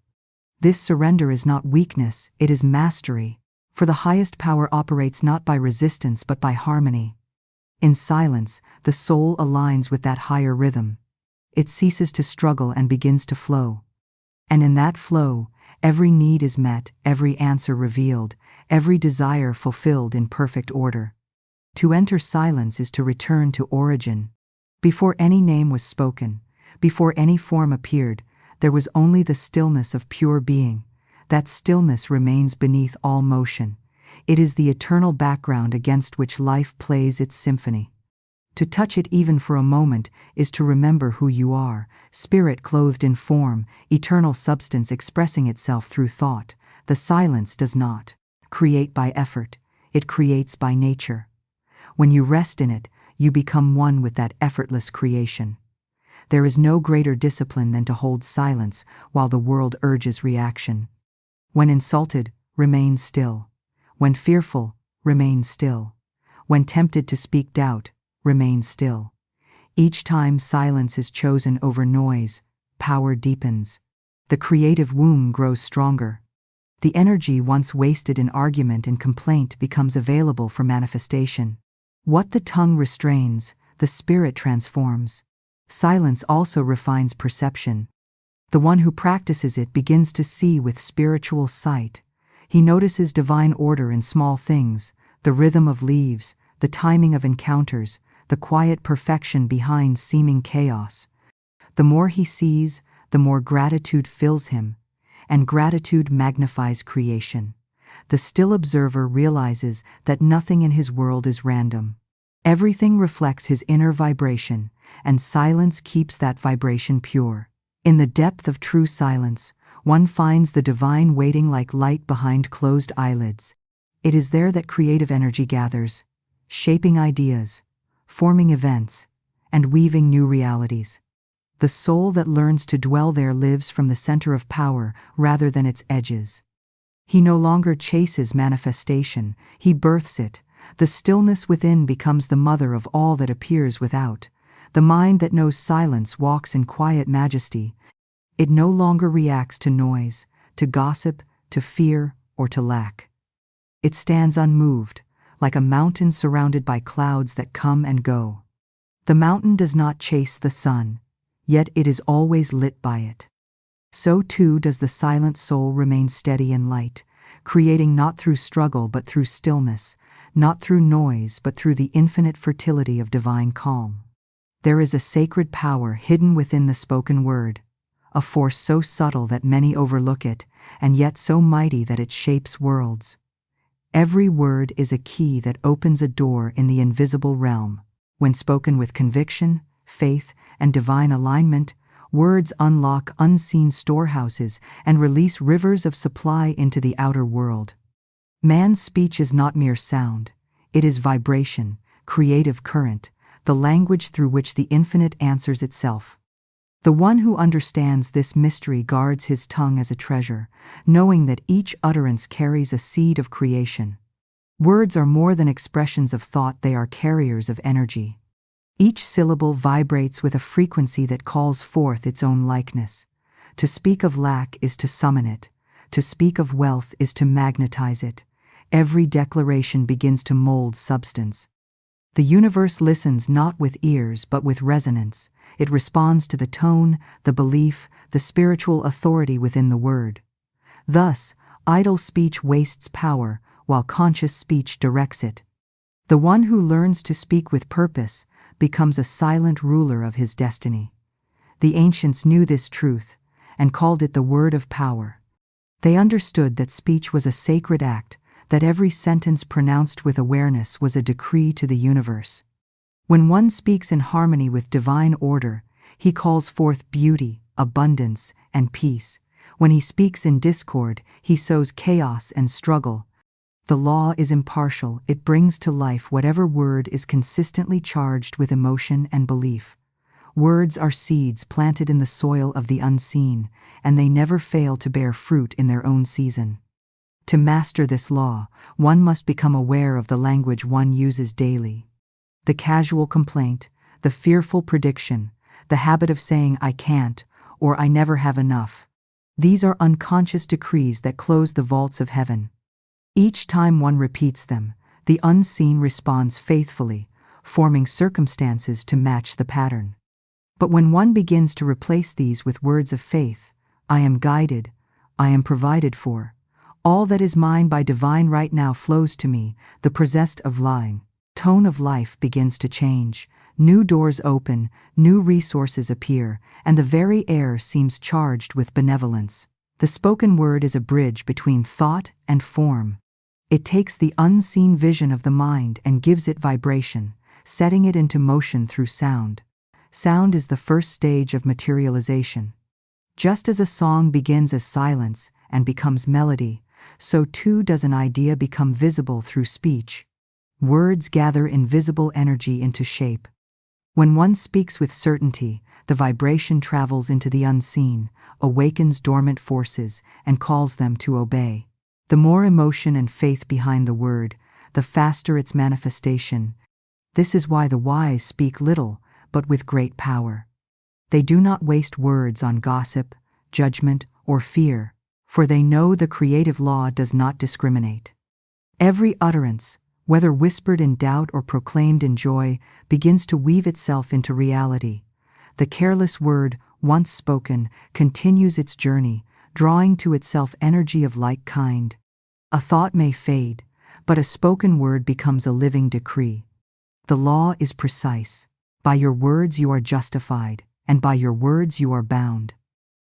This surrender is not weakness, it is mastery, for the highest power operates not by resistance but by harmony. In silence, the soul aligns with that higher rhythm. It ceases to struggle and begins to flow. And in that flow, every need is met, every answer revealed, every desire fulfilled in perfect order. To enter silence is to return to origin. Before any name was spoken, before any form appeared, there was only the stillness of pure being. That stillness remains beneath all motion. It is the eternal background against which life plays its symphony. To touch it even for a moment is to remember who you are, spirit clothed in form, eternal substance expressing itself through thought. The silence does not create by effort, it creates by nature. When you rest in it, you become one with that effortless creation. There is no greater discipline than to hold silence while the world urges reaction. When insulted, remain still. When fearful, remain still. When tempted to speak doubt, remain still. Each time silence is chosen over noise, power deepens. The creative womb grows stronger. The energy once wasted in argument and complaint becomes available for manifestation. What the tongue restrains, the spirit transforms. Silence also refines perception. The one who practices it begins to see with spiritual sight. He notices divine order in small things, the rhythm of leaves, the timing of encounters, the quiet perfection behind seeming chaos. The more he sees, the more gratitude fills him, and gratitude magnifies creation. The still observer realizes that nothing in his world is random. Everything reflects his inner vibration, and silence keeps that vibration pure. In the depth of true silence, one finds the divine waiting like light behind closed eyelids. It is there that creative energy gathers, shaping ideas, forming events, and weaving new realities. The soul that learns to dwell there lives from the center of power rather than its edges. He no longer chases manifestation, he births it. The stillness within becomes the mother of all that appears without. The mind that knows silence walks in quiet majesty. It no longer reacts to noise, to gossip, to fear, or to lack. It stands unmoved, like a mountain surrounded by clouds that come and go. The mountain does not chase the sun, yet it is always lit by it. So too does the silent soul remain steady and light, creating not through struggle but through stillness, not through noise but through the infinite fertility of divine calm. There is a sacred power hidden within the spoken word, a force so subtle that many overlook it, and yet so mighty that it shapes worlds. Every word is a key that opens a door in the invisible realm. When spoken with conviction, faith, and divine alignment, words unlock unseen storehouses and release rivers of supply into the outer world. Man's speech is not mere sound, it is vibration, creative current, the language through which the infinite answers itself. The one who understands this mystery guards his tongue as a treasure, knowing that each utterance carries a seed of creation. Words are more than expressions of thought, they are carriers of energy. Each syllable vibrates with a frequency that calls forth its own likeness. To speak of lack is to summon it. To speak of wealth is to magnetize it. Every declaration begins to mold substance. The universe listens not with ears but with resonance. It responds to the tone, the belief, the spiritual authority within the word. Thus, idle speech wastes power, while conscious speech directs it. The one who learns to speak with purpose becomes a silent ruler of his destiny. The ancients knew this truth and called it the word of power. They understood that speech was a sacred act, that every sentence pronounced with awareness was a decree to the universe. When one speaks in harmony with divine order, he calls forth beauty, abundance, and peace. When he speaks in discord, he sows chaos and struggle. The law is impartial, it brings to life whatever word is consistently charged with emotion and belief. Words are seeds planted in the soil of the unseen, and they never fail to bear fruit in their own season. To master this law, one must become aware of the language one uses daily. The casual complaint, the fearful prediction, the habit of saying "I can't" or "I never have enough." These are unconscious decrees that close the vaults of heaven. Each time one repeats them, the unseen responds faithfully, forming circumstances to match the pattern. But when one begins to replace these with words of faith, "I am guided, I am provided for, all that is mine by divine right now flows to me," the possessed of lying, tone of life begins to change. New doors open, new resources appear, and the very air seems charged with benevolence. The spoken word is a bridge between thought and form. It takes the unseen vision of the mind and gives it vibration, setting it into motion through sound. Sound is the first stage of materialization. Just as a song begins as silence and becomes melody, so too does an idea become visible through speech. Words gather invisible energy into shape. When one speaks with certainty, the vibration travels into the unseen, awakens dormant forces, and calls them to obey. The more emotion and faith behind the word, the faster its manifestation. This is why the wise speak little, but with great power. They do not waste words on gossip, judgment, or fear, for they know the creative law does not discriminate. Every utterance, whether whispered in doubt or proclaimed in joy, begins to weave itself into reality. The careless word, once spoken, continues its journey, drawing to itself energy of like kind. A thought may fade, but a spoken word becomes a living decree. The law is precise. By your words you are justified, and by your words you are bound.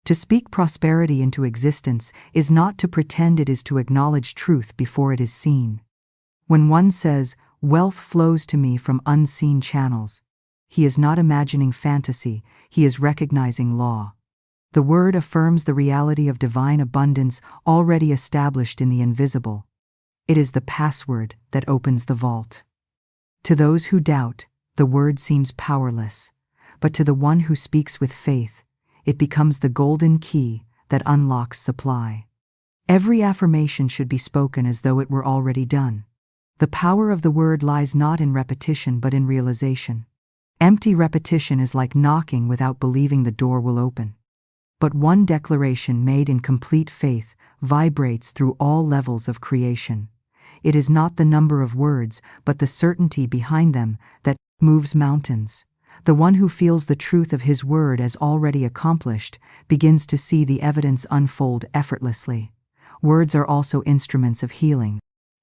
To speak prosperity into existence is not to pretend, it is to acknowledge truth before it is seen. When one says, "Wealth flows to me from unseen channels," he is not imagining fantasy, he is recognizing law. The word affirms the reality of divine abundance already established in the invisible. It is the password that opens the vault. To those who doubt, the word seems powerless, but to the one who speaks with faith, it becomes the golden key that unlocks supply. Every affirmation should be spoken as though it were already done. The power of the word lies not in repetition but in realization. Empty repetition is like knocking without believing the door will open. But one declaration made in complete faith vibrates through all levels of creation. It is not the number of words, but the certainty behind them that moves mountains. The one who feels the truth of his word as already accomplished begins to see the evidence unfold effortlessly. Words are also instruments of healing.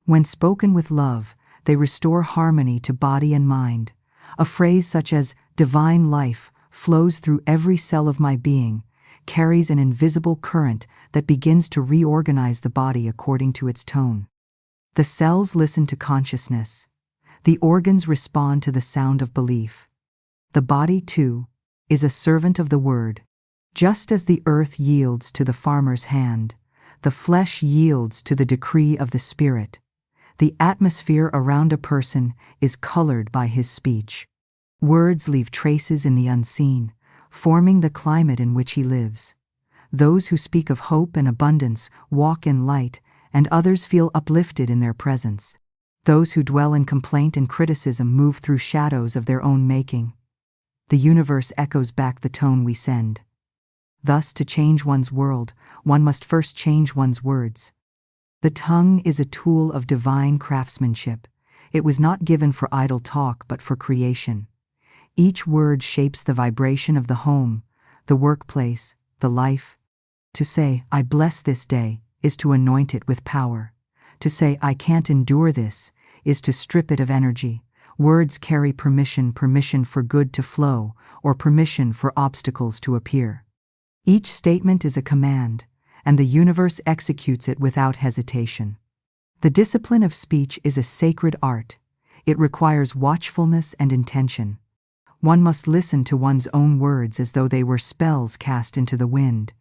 When spoken with love, they restore harmony to body and mind. A phrase such as "divine life flows through every cell of my being" carries an invisible current that begins to reorganize the body according to its tone. The cells listen to consciousness. The organs respond to the sound of belief. The body, too, is a servant of the word. Just as the earth yields to the farmer's hand, the flesh yields to the decree of the spirit. The atmosphere around a person is colored by his speech. Words leave traces in the unseen, forming the climate in which he lives. Those who speak of hope and abundance walk in light, and others feel uplifted in their presence. Those who dwell in complaint and criticism move through shadows of their own making. The universe echoes back the tone we send. Thus, to change one's world, one must first change one's words. The tongue is a tool of divine craftsmanship. It was not given for idle talk but for creation. Each word shapes the vibration of the home, the workplace, the life. To say, "I bless this day," is to anoint it with power. To say, "I can't endure this," is to strip it of energy. Words carry permission for good to flow, or permission for obstacles to appear. Each statement is a command, and the universe executes it without hesitation. The discipline of speech is a sacred art. It requires watchfulness and intention. One must listen to one's own words as though they were spells cast into the wind.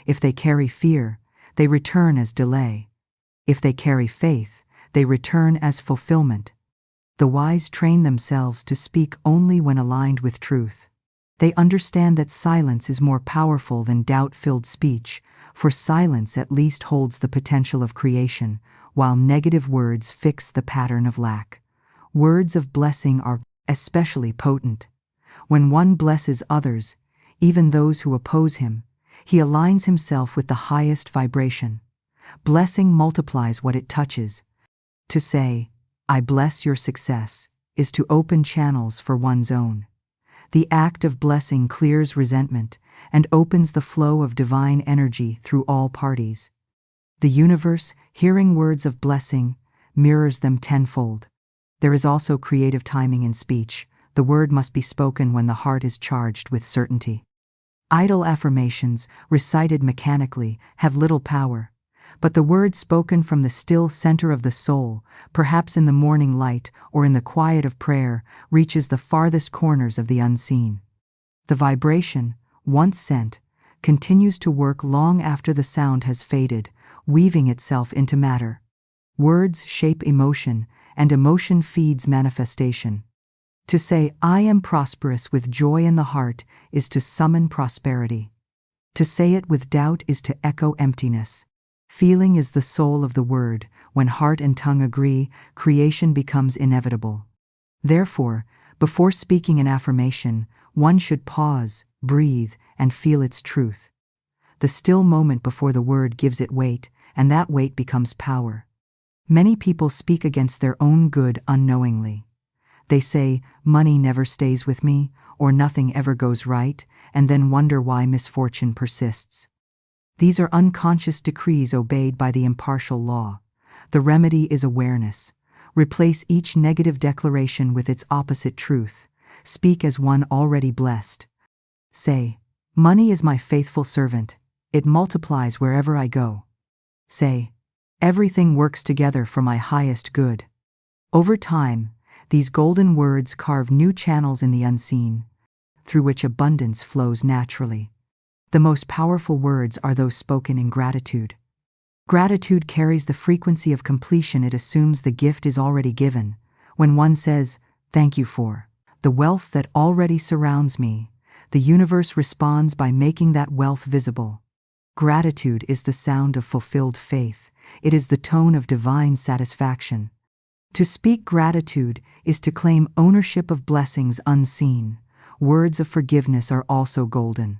If they carry fear, they return as delay. If they carry faith, they return as fulfillment. The wise train themselves to speak only when aligned with truth. They understand that silence is more powerful than doubt-filled speech, for silence at least holds the potential of creation, while negative words fix the pattern of lack. Words of blessing are especially potent. When one blesses others, even those who oppose him, he aligns himself with the highest vibration. Blessing multiplies what it touches. To say, "I bless your success," is to open channels for one's own. The act of blessing clears resentment and opens the flow of divine energy through all parties. The universe, hearing words of blessing, mirrors them tenfold. There is also creative timing in speech. The word must be spoken when the heart is charged with certainty. Idle affirmations, recited mechanically, have little power, but the word spoken from the still center of the soul, perhaps in the morning light or in the quiet of prayer, reaches the farthest corners of the unseen. The vibration, once sent, continues to work long after the sound has faded, weaving itself into matter. Words shape emotion, and emotion feeds manifestation. To say, "I am prosperous with joy in the heart," is to summon prosperity. To say it with doubt is to echo emptiness. Feeling is the soul of the word. When heart and tongue agree, creation becomes inevitable. Therefore, before speaking an affirmation, one should pause, breathe, and feel its truth. The still moment before the word gives it weight, and that weight becomes power. Many people speak against their own good unknowingly. They say, "Money never stays with me," or "Nothing ever goes right," and then wonder why misfortune persists. These are unconscious decrees obeyed by the impartial law. The remedy is awareness. Replace each negative declaration with its opposite truth. Speak as one already blessed. Say, money is my faithful servant. It multiplies wherever I go. Say, everything works together for my highest good. Over time, these golden words carve new channels in the unseen, through which abundance flows naturally. The most powerful words are those spoken in gratitude. Gratitude carries the frequency of completion. It assumes the gift is already given. When one says, "Thank you for the wealth that already surrounds me," the universe responds by making that wealth visible. Gratitude is the sound of fulfilled faith. It is the tone of divine satisfaction. To speak gratitude is to claim ownership of blessings unseen. Words of forgiveness are also golden.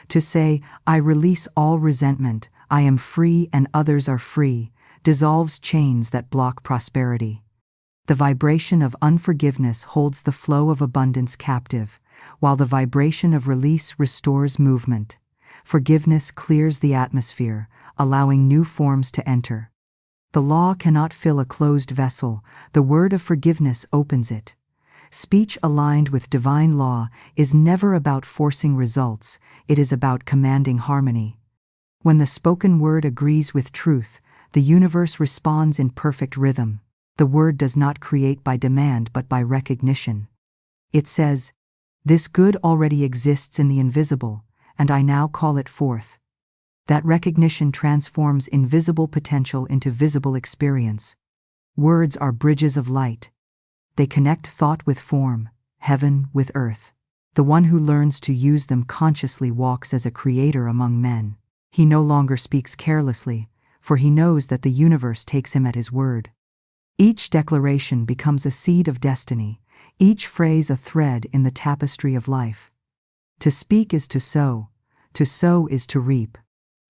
To say, "I release all resentment, I am free and others are free," dissolves chains that block prosperity. The vibration of unforgiveness holds the flow of abundance captive, while the vibration of release restores movement. Forgiveness clears the atmosphere, allowing new forms to enter. The law cannot fill a closed vessel. The word of forgiveness opens it. Speech aligned with divine law is never about forcing results. It is about commanding harmony. When the spoken word agrees with truth, the universe responds in perfect rhythm. The word does not create by demand but by recognition. It says, "This good already exists in the invisible, and I now call it forth." That recognition transforms invisible potential into visible experience. Words are bridges of light. They connect thought with form, heaven with earth. The one who learns to use them consciously walks as a creator among men. He no longer speaks carelessly, for he knows that the universe takes him at his word. Each declaration becomes a seed of destiny, each phrase a thread in the tapestry of life. To speak is to sow is to reap.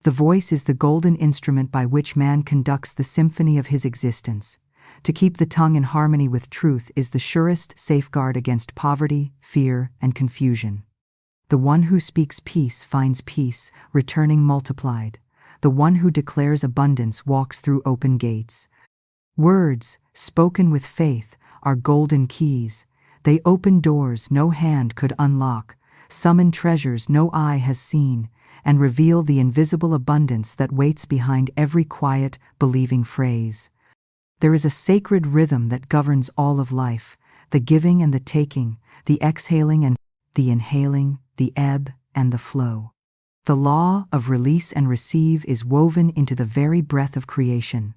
The voice is the golden instrument by which man conducts the symphony of his existence. To keep the tongue in harmony with truth is the surest safeguard against poverty, fear, and confusion. The one who speaks peace finds peace, returning multiplied. The one who declares abundance walks through open gates. Words, spoken with faith, are golden keys. They open doors no hand could unlock, summon treasures no eye has seen, and reveal the invisible abundance that waits behind every quiet, believing phrase. There is a sacred rhythm that governs all of life, the giving and the taking, the exhaling and the inhaling, the ebb and the flow. The law of release and receive is woven into the very breath of creation.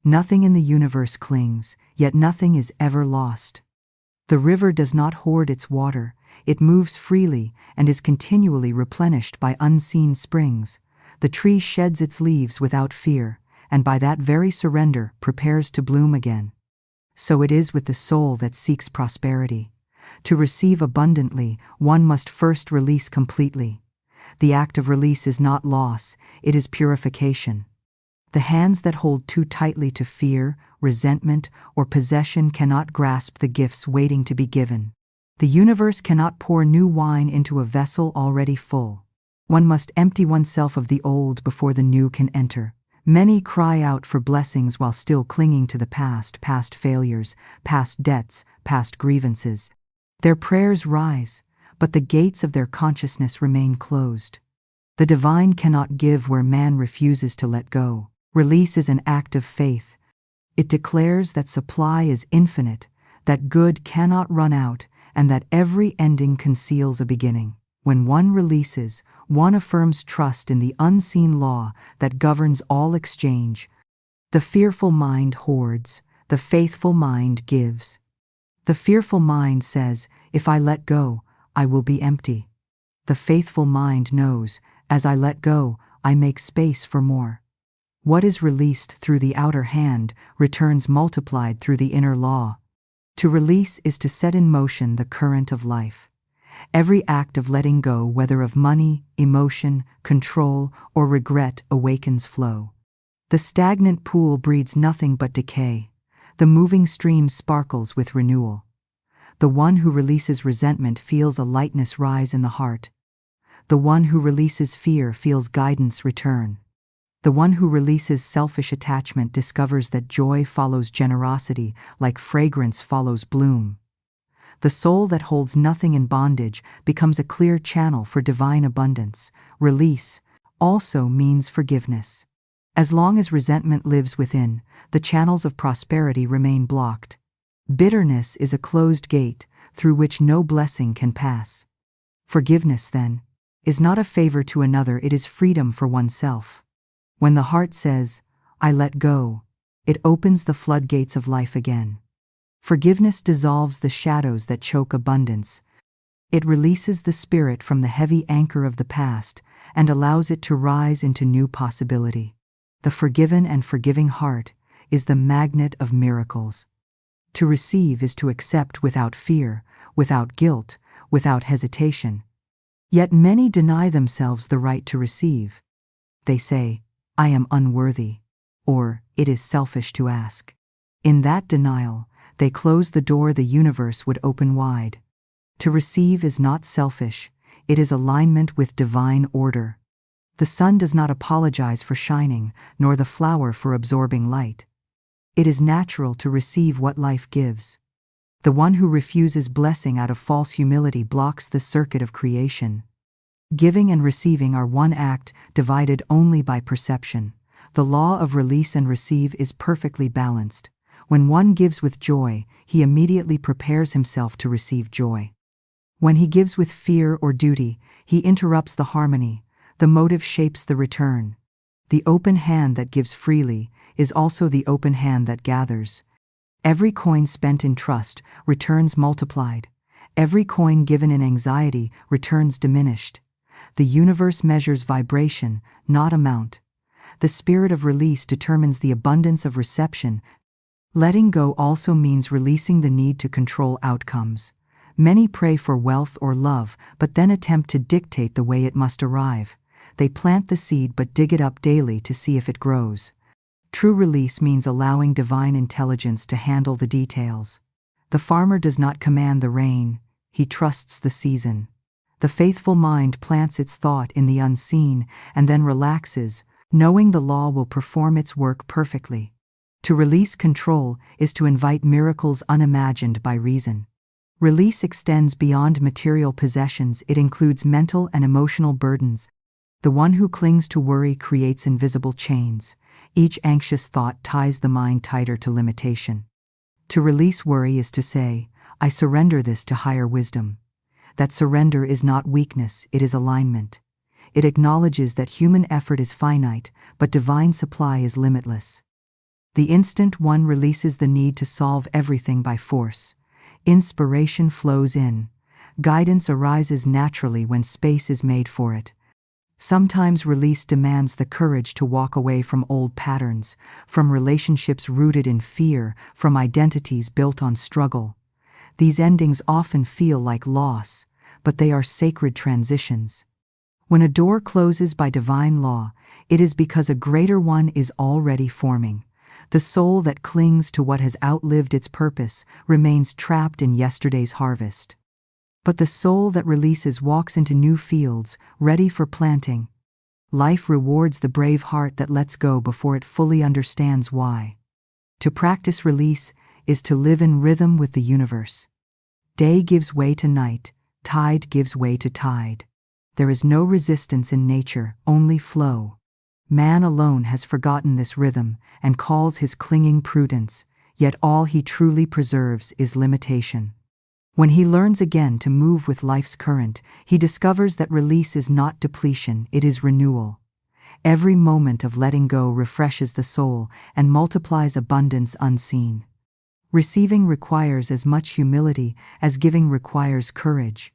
Nothing in the universe clings, yet nothing is ever lost. The river does not hoard its water, it moves freely and is continually replenished by unseen springs. The tree sheds its leaves without fear, and by that very surrender prepares to bloom again. So it is with the soul that seeks prosperity. To receive abundantly, one must first release completely. The act of release is not loss, it is purification. The hands that hold too tightly to fear, resentment, or possession cannot grasp the gifts waiting to be given. The universe cannot pour new wine into a vessel already full. One must empty oneself of the old before the new can enter. Many cry out for blessings while still clinging to the past failures, past debts, past grievances. Their prayers rise, but the gates of their consciousness remain closed. The divine cannot give where man refuses to let go. Release is an act of faith. It declares that supply is infinite, that good cannot run out, and that every ending conceals a beginning. When one releases, one affirms trust in the unseen law that governs all exchange. The fearful mind hoards, the faithful mind gives. The fearful mind says, "If I let go, I will be empty." The faithful mind knows, "As I let go, I make space for more." What is released through the outer hand returns multiplied through the inner law. To release is to set in motion the current of life. Every act of letting go, whether of money, emotion, control, or regret, awakens flow. The stagnant pool breeds nothing but decay. The moving stream sparkles with renewal. The one who releases resentment feels a lightness rise in the heart. The one who releases fear feels guidance return. The one who releases selfish attachment discovers that joy follows generosity, like fragrance follows bloom. The soul that holds nothing in bondage becomes a clear channel for divine abundance. Release also means forgiveness. As long as resentment lives within, the channels of prosperity remain blocked. Bitterness is a closed gate through which no blessing can pass. Forgiveness, then, is not a favor to another, it is freedom for oneself. When the heart says, "I let go," it opens the floodgates of life again. Forgiveness dissolves the shadows that choke abundance. It releases the spirit from the heavy anchor of the past and allows it to rise into new possibility. The forgiven and forgiving heart is the magnet of miracles. To receive is to accept without fear, without guilt, without hesitation. Yet many deny themselves the right to receive. They say, "I am unworthy," or "it is selfish to ask." In that denial, they close the door the universe would open wide. To receive is not selfish, it is alignment with divine order. The sun does not apologize for shining, nor the flower for absorbing light. It is natural to receive what life gives. The one who refuses blessing out of false humility blocks the circuit of creation. Giving and receiving are one act, divided only by perception. The law of release and receive is perfectly balanced. When one gives with joy, he immediately prepares himself to receive joy. When he gives with fear or duty, he interrupts the harmony. The motive shapes the return. The open hand that gives freely is also the open hand that gathers. Every coin spent in trust returns multiplied. Every coin given in anxiety returns diminished. The universe measures vibration, not amount. The spirit of release determines the abundance of reception. Letting go also means releasing the need to control outcomes. Many pray for wealth or love, but then attempt to dictate the way it must arrive. They plant the seed but dig it up daily to see if it grows. True release means allowing divine intelligence to handle the details. The farmer does not command the rain, he trusts the season. The faithful mind plants its thought in the unseen and then relaxes, knowing the law will perform its work perfectly. To release control is to invite miracles unimagined by reason. Release extends beyond material possessions, it includes mental and emotional burdens. The one who clings to worry creates invisible chains. Each anxious thought ties the mind tighter to limitation. To release worry is to say, "I surrender this to higher wisdom." That surrender is not weakness, it is alignment. It acknowledges that human effort is finite, but divine supply is limitless. The instant one releases the need to solve everything by force, inspiration flows in. Guidance arises naturally when space is made for it. Sometimes release demands the courage to walk away from old patterns, from relationships rooted in fear, from identities built on struggle. These endings often feel like loss, but they are sacred transitions. When a door closes by divine law, it is because a greater one is already forming. The soul that clings to what has outlived its purpose remains trapped in yesterday's harvest. But the soul that releases walks into new fields, ready for planting. Life rewards the brave heart that lets go before it fully understands why. To practice release is to live in rhythm with the universe. Day gives way to night, tide gives way to tide. There is no resistance in nature, only flow. Man alone has forgotten this rhythm and calls his clinging prudence, yet all he truly preserves is limitation. When he learns again to move with life's current, he discovers that release is not depletion, it is renewal. Every moment of letting go refreshes the soul and multiplies abundance unseen. Receiving requires as much humility as giving requires courage.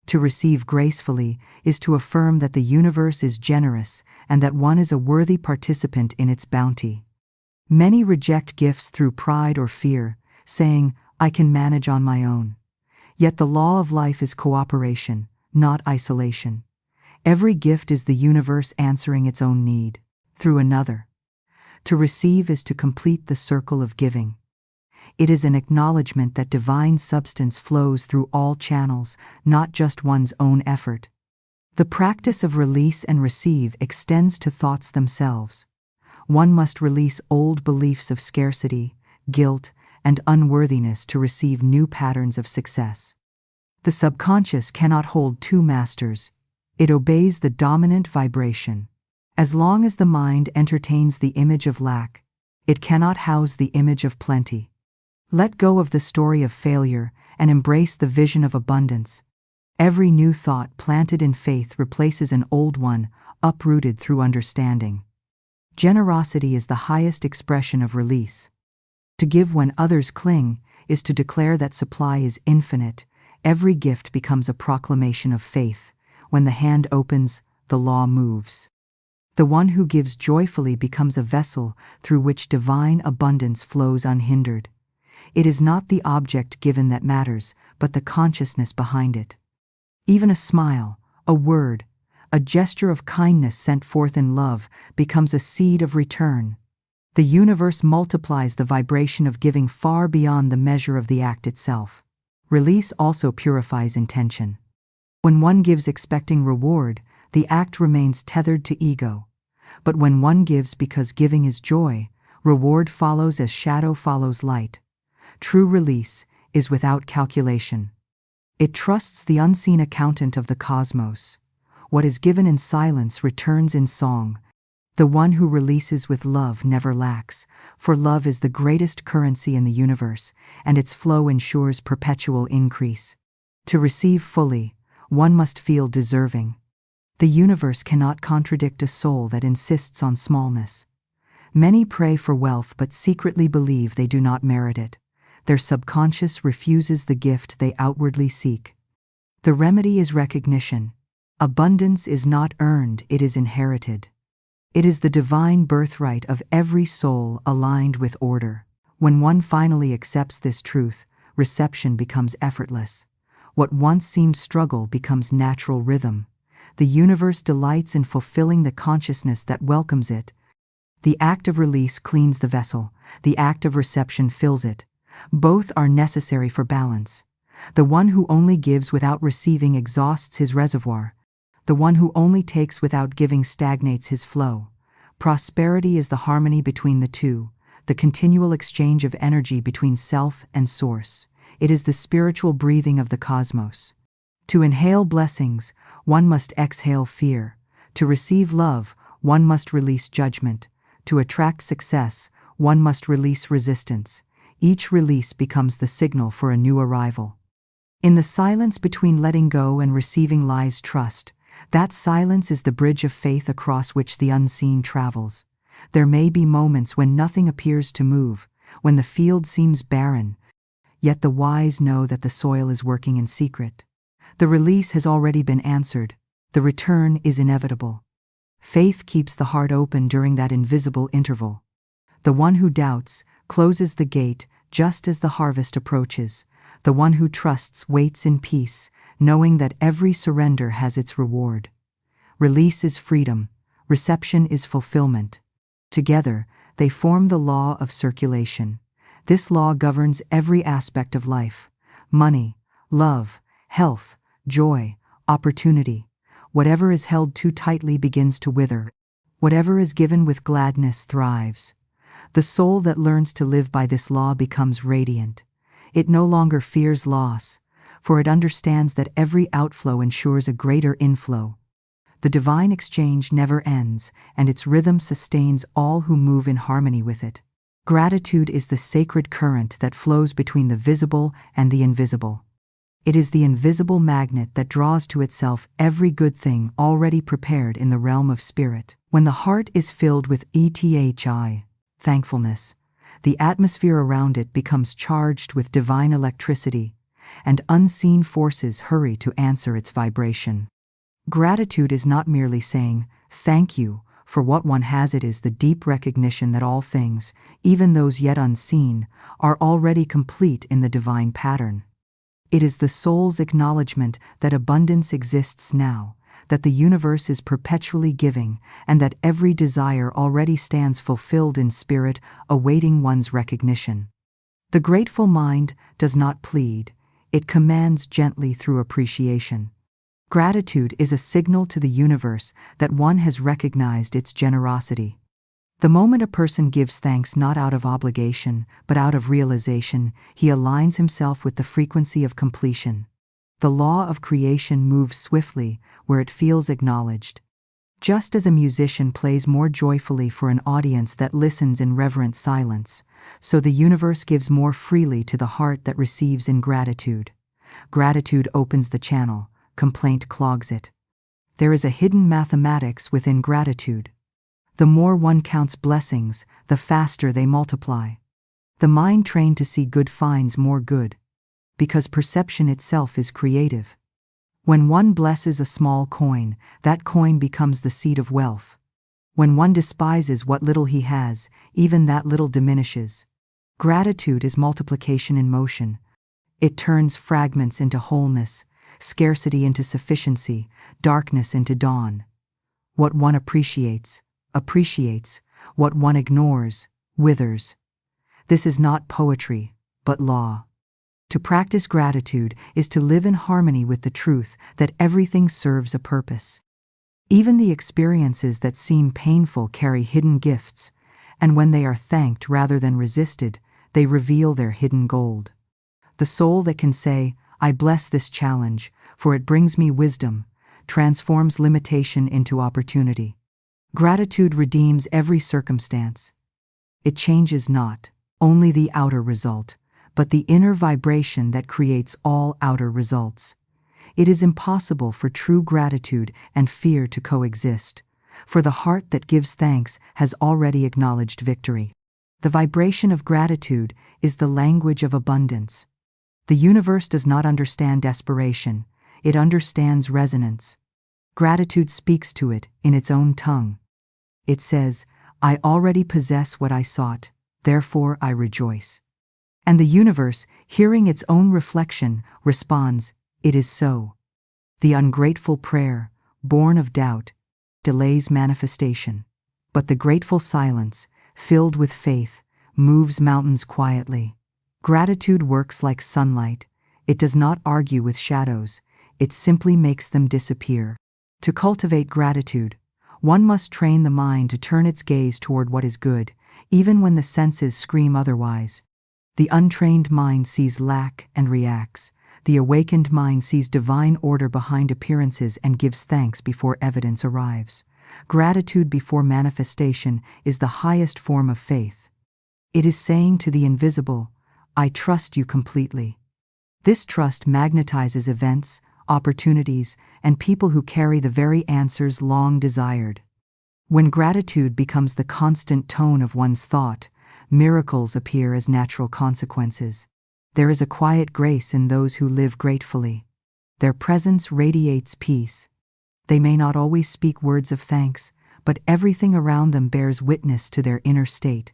To receive gracefully is to affirm that the universe is generous and that one is a worthy participant in its bounty. Many reject gifts through pride or fear, saying, "I can manage on my own." Yet the law of life is cooperation, not isolation. Every gift is the universe answering its own need, through another. To receive is to complete the circle of giving. It is an acknowledgement that divine substance flows through all channels, not just one's own effort. The practice of release and receive extends to thoughts themselves. one must release old beliefs of scarcity, guilt, and unworthiness to receive new patterns of success. The subconscious cannot hold two masters. It obeys the dominant vibration. As long as the mind entertains the image of lack, it cannot house the image of plenty. Let go of the story of failure and embrace the vision of abundance. Every new thought planted in faith replaces an old one, uprooted through understanding. Generosity is the highest expression of release. To give when others cling is to declare that supply is infinite. Every gift becomes a proclamation of faith. When the hand opens, the law moves. The one who gives joyfully becomes a vessel through which divine abundance flows unhindered. It is not the object given that matters, but the consciousness behind it. Even a smile, a word, a gesture of kindness sent forth in love becomes a seed of return. The universe multiplies the vibration of giving far beyond the measure of the act itself. Release also purifies intention. When one gives expecting reward, the act remains tethered to ego. But when one gives because giving is joy, reward follows as shadow follows light. True release is without calculation. It trusts the unseen accountant of the cosmos. What is given in silence returns in song. The one who releases with love never lacks, for love is the greatest currency in the universe, and its flow ensures perpetual increase. To receive fully, one must feel deserving. The universe cannot contradict a soul that insists on smallness. Many pray for wealth but secretly believe they do not merit it. Their subconscious refuses the gift they outwardly seek. The remedy is recognition. Abundance is not earned, it is inherited. It is the divine birthright of every soul aligned with order. When one finally accepts this truth, reception becomes effortless. What once seemed struggle becomes natural rhythm. The universe delights in fulfilling the consciousness that welcomes it. The act of release cleans the vessel. The act of reception fills it. Both are necessary for balance. The one who only gives without receiving exhausts his reservoir. The one who only takes without giving stagnates his flow. Prosperity is the harmony between the two, the continual exchange of energy between self and source. It is the spiritual breathing of the cosmos. To inhale blessings, one must exhale fear. To receive love, one must release judgment. To attract success, one must release resistance. Each release becomes the signal for a new arrival. In the silence between letting go and receiving lies trust. That silence is the bridge of faith across which the unseen travels. There may be moments when nothing appears to move, when the field seems barren. Yet the wise know that the soil is working in secret. The release has already been answered. The return is inevitable. Faith keeps the heart open during that invisible interval. The one who doubts closes the gate just as the harvest approaches. The one who trusts waits in peace, knowing that every surrender has its reward. Release is freedom. Reception is fulfillment. Together, they form the law of circulation. This law governs every aspect of life: money, love, health, joy, opportunity. Whatever is held too tightly begins to wither. Whatever is given with gladness thrives. The soul that learns to live by this law becomes radiant. It no longer fears loss, for it understands that every outflow ensures a greater inflow. The divine exchange never ends, and its rhythm sustains all who move in harmony with it. Gratitude is the sacred current that flows between the visible and the invisible. It is the invisible magnet that draws to itself every good thing already prepared in the realm of spirit. When the heart is filled with thankfulness, the atmosphere around it becomes charged with divine electricity, and unseen forces hurry to answer its vibration. Gratitude is not merely saying, "Thank you," for what one has. It is the deep recognition that all things, even those yet unseen, are already complete in the divine pattern. It is the soul's acknowledgement that abundance exists now, that the universe is perpetually giving, and that every desire already stands fulfilled in spirit, awaiting one's recognition. The grateful mind does not plead, it commands gently through appreciation. Gratitude is a signal to the universe that one has recognized its generosity. The moment a person gives thanks not out of obligation, but out of realization, he aligns himself with the frequency of completion. The law of creation moves swiftly where it feels acknowledged. Just as a musician plays more joyfully for an audience that listens in reverent silence, so the universe gives more freely to the heart that receives in gratitude. Gratitude opens the channel, complaint clogs it. There is a hidden mathematics within gratitude. The more one counts blessings, the faster they multiply. The mind trained to see good finds more good, because perception itself is creative. When one blesses a small coin, that coin becomes the seed of wealth. When one despises what little he has, even that little diminishes. Gratitude is multiplication in motion. It turns fragments into wholeness, scarcity into sufficiency, darkness into dawn. What one appreciates. What one ignores, withers. This is not poetry, but law. To practice gratitude is to live in harmony with the truth that everything serves a purpose. Even the experiences that seem painful carry hidden gifts, and when they are thanked rather than resisted, they reveal their hidden gold. The soul that can say, "I bless this challenge, for it brings me wisdom," transforms limitation into opportunity. Gratitude redeems every circumstance. It changes not only the outer result, but the inner vibration that creates all outer results. It is impossible for true gratitude and fear to coexist, for the heart that gives thanks has already acknowledged victory. The vibration of gratitude is the language of abundance. The universe does not understand desperation, it understands resonance. Gratitude speaks to it in its own tongue. It says, "I already possess what I sought, therefore I rejoice." And the universe, hearing its own reflection, responds, "It is so." The ungrateful prayer, born of doubt, delays manifestation. But the grateful silence, filled with faith, moves mountains quietly. Gratitude works like sunlight. It does not argue with shadows. It simply makes them disappear. To cultivate gratitude, one must train the mind to turn its gaze toward what is good, even when the senses scream otherwise. The untrained mind sees lack and reacts. The awakened mind sees divine order behind appearances and gives thanks before evidence arrives. Gratitude before manifestation is the highest form of faith. It is saying to the invisible, "I trust you completely." This trust magnetizes events, opportunities, and people who carry the very answers long desired. When gratitude becomes the constant tone of one's thought, miracles appear as natural consequences. There is a quiet grace in those who live gratefully. Their presence radiates peace. They may not always speak words of thanks, but everything around them bears witness to their inner state.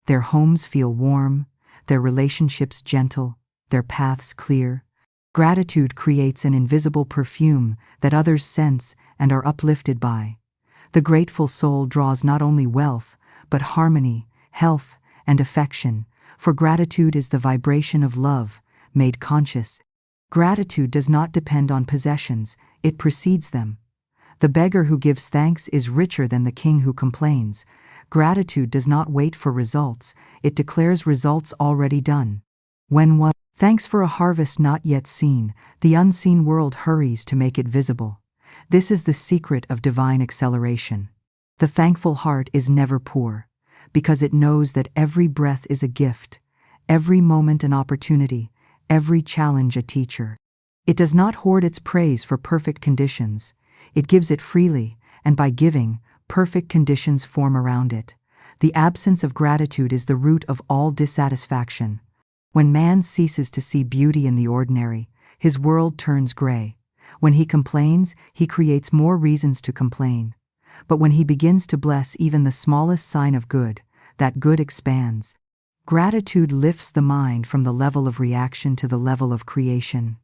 Their homes feel warm, their relationships gentle, their paths clear. Gratitude creates an invisible perfume that others sense and are uplifted by. The grateful soul draws not only wealth, but harmony, health, and affection, for gratitude is the vibration of love, made conscious. Gratitude does not depend on possessions, it precedes them. The beggar who gives thanks is richer than the king who complains. Gratitude does not wait for results, it declares results already done. When one thanks for a harvest not yet seen, the unseen world hurries to make it visible. This is the secret of divine acceleration. The thankful heart is never poor, because it knows that every breath is a gift, every moment an opportunity, every challenge a teacher. It does not hoard its praise for perfect conditions. It gives it freely, and by giving, perfect conditions form around it. The absence of gratitude is the root of all dissatisfaction. When man ceases to see beauty in the ordinary, his world turns gray. When he complains, he creates more reasons to complain. But when he begins to bless even the smallest sign of good, that good expands. Gratitude lifts the mind from the level of reaction to the level of creation.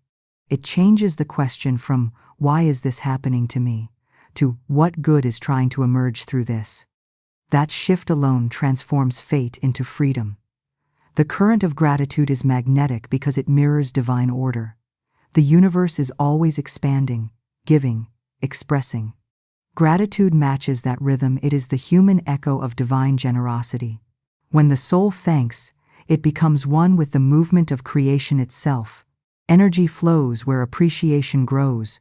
It changes the question from, "Why is this happening to me?" to, "What good is trying to emerge through this?" That shift alone transforms fate into freedom. The current of gratitude is magnetic because it mirrors divine order. The universe is always expanding, giving, expressing. Gratitude matches that rhythm. It is the human echo of divine generosity. When the soul thanks, it becomes one with the movement of creation itself. Energy flows where appreciation grows.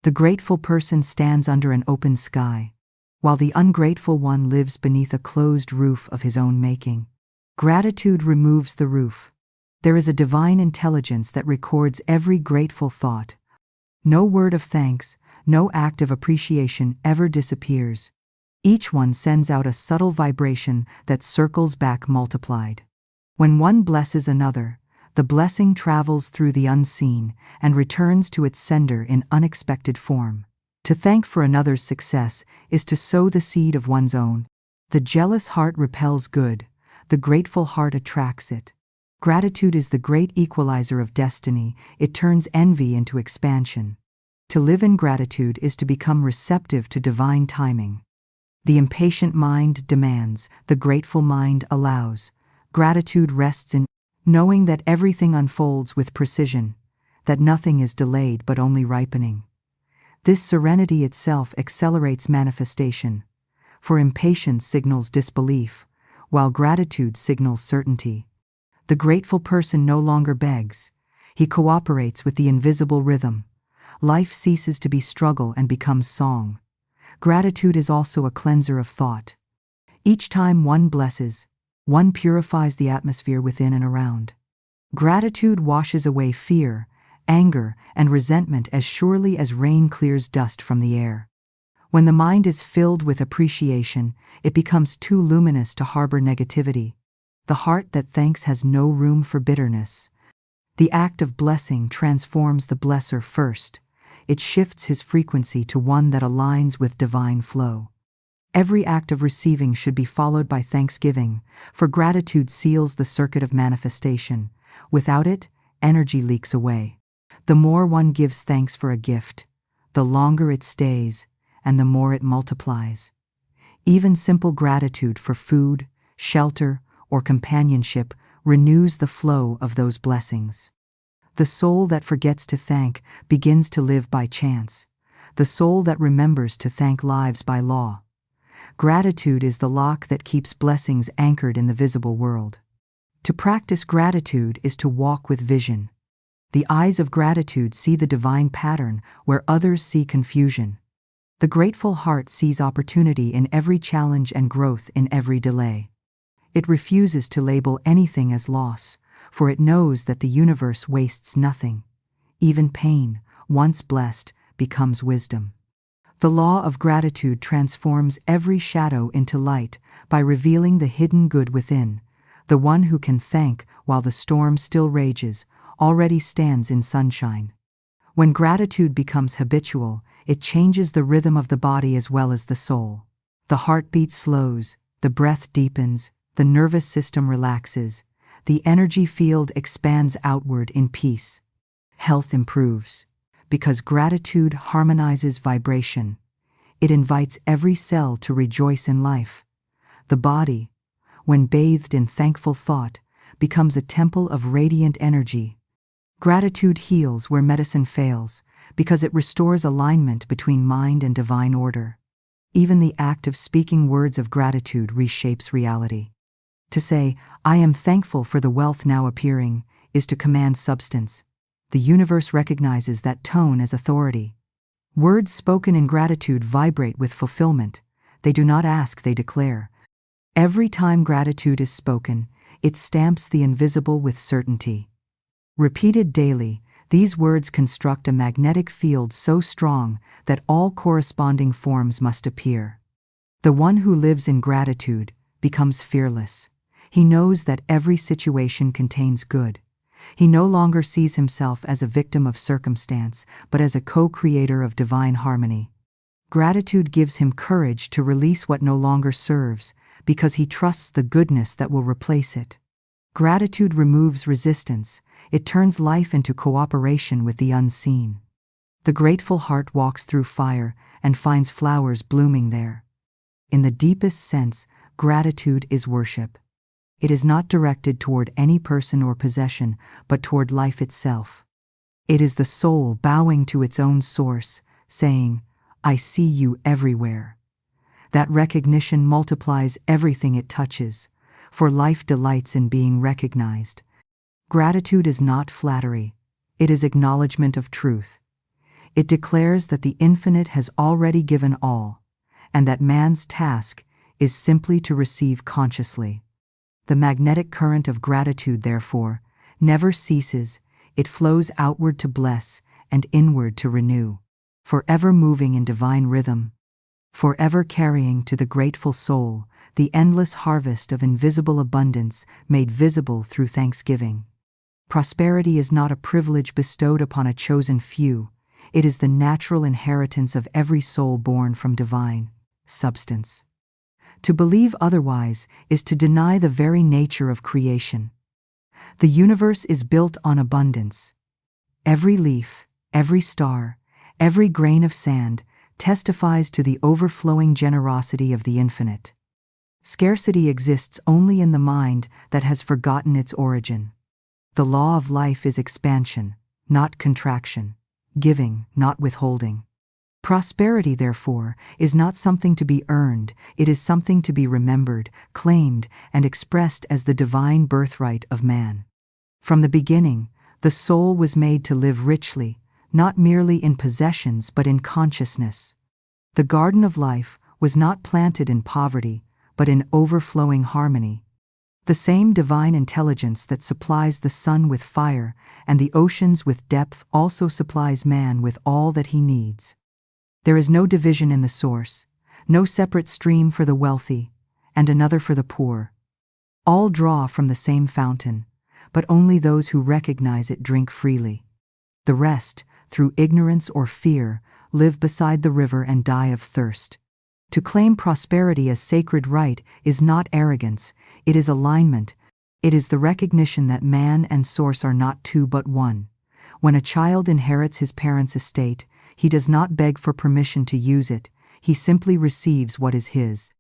The grateful person stands under an open sky, while the ungrateful one lives beneath a closed roof of his own making. Gratitude removes the roof. There is a divine intelligence that records every grateful thought. No word of thanks, no act of appreciation ever disappears. Each one sends out a subtle vibration that circles back multiplied. When one blesses another, the blessing travels through the unseen and returns to its sender in unexpected form. To thank for another's success is to sow the seed of one's own. The jealous heart repels good, the grateful heart attracts it. Gratitude is the great equalizer of destiny. It turns envy into expansion. To live in gratitude is to become receptive to divine timing. The impatient mind demands, the grateful mind allows. Gratitude rests in knowing that everything unfolds with precision, that nothing is delayed but only ripening. This serenity itself accelerates manifestation, for impatience signals disbelief, while gratitude signals certainty. The grateful person no longer begs. He cooperates with the invisible rhythm. Life ceases to be struggle and becomes song. Gratitude is also a cleanser of thought. Each time one blesses, one purifies the atmosphere within and around. Gratitude washes away fear, anger, and resentment as surely as rain clears dust from the air. When the mind is filled with appreciation, it becomes too luminous to harbor negativity. The heart that thanks has no room for bitterness. The act of blessing transforms the blesser first. It shifts his frequency to one that aligns with divine flow. Every act of receiving should be followed by thanksgiving, for gratitude seals the circuit of manifestation. Without it, energy leaks away. The more one gives thanks for a gift, the longer it stays, and the more it multiplies. Even simple gratitude for food, shelter, or companionship renews the flow of those blessings. The soul that forgets to thank begins to live by chance. The soul that remembers to thank lives by law. Gratitude is the lock that keeps blessings anchored in the visible world. To practice gratitude is to walk with vision. The eyes of gratitude see the divine pattern where others see confusion. The grateful heart sees opportunity in every challenge and growth in every delay. It refuses to label anything as loss, for it knows that the universe wastes nothing. Even pain, once blessed, becomes wisdom. The law of gratitude transforms every shadow into light by revealing the hidden good within. The one who can thank while the storm still rages already stands in sunshine. When gratitude becomes habitual, it changes the rhythm of the body as well as the soul. The heartbeat slows, the breath deepens, the nervous system relaxes, the energy field expands outward in peace. Health improves. Because gratitude harmonizes vibration. It invites every cell to rejoice in life. The body, when bathed in thankful thought, becomes a temple of radiant energy. Gratitude heals where medicine fails, because it restores alignment between mind and divine order. Even the act of speaking words of gratitude reshapes reality. To say, "I am thankful for the wealth now appearing," is to command substance. The universe recognizes that tone as authority. Words spoken in gratitude vibrate with fulfillment. They do not ask, they declare. Every time gratitude is spoken, it stamps the invisible with certainty. Repeated daily, these words construct a magnetic field so strong that all corresponding forms must appear. The one who lives in gratitude becomes fearless. He knows that every situation contains good. He no longer sees himself as a victim of circumstance, but as a co-creator of divine harmony. Gratitude gives him courage to release what no longer serves, because he trusts the goodness that will replace it. Gratitude removes resistance. It turns life into cooperation with the unseen. The grateful heart walks through fire and finds flowers blooming there. In the deepest sense, gratitude is worship. It is not directed toward any person or possession, but toward life itself. It is the soul bowing to its own source, saying, I see you everywhere. That recognition multiplies everything it touches, for life delights in being recognized. Gratitude is not flattery, it is acknowledgement of truth. It declares that the infinite has already given all, and that man's task is simply to receive consciously. The magnetic current of gratitude, therefore, never ceases, it flows outward to bless and inward to renew, forever moving in divine rhythm, forever carrying to the grateful soul the endless harvest of invisible abundance made visible through thanksgiving. Prosperity is not a privilege bestowed upon a chosen few, it is the natural inheritance of every soul born from divine substance. To believe otherwise is to deny the very nature of creation. The universe is built on abundance. Every leaf, every star, every grain of sand testifies to the overflowing generosity of the infinite. Scarcity exists only in the mind that has forgotten its origin. The law of life is expansion, not contraction, giving, not withholding. Prosperity, therefore, is not something to be earned, it is something to be remembered, claimed, and expressed as the divine birthright of man. From the beginning, the soul was made to live richly, not merely in possessions but in consciousness. The garden of life was not planted in poverty, but in overflowing harmony. The same divine intelligence that supplies the sun with fire and the oceans with depth also supplies man with all that he needs. There is no division in the source, no separate stream for the wealthy, and another for the poor. All draw from the same fountain, but only those who recognize it drink freely. The rest, through ignorance or fear, live beside the river and die of thirst. To claim prosperity as sacred right is not arrogance, it is alignment. It is the recognition that man and source are not two but one. When a child inherits his parents' estate, he does not beg for permission to use it, he simply receives what is his.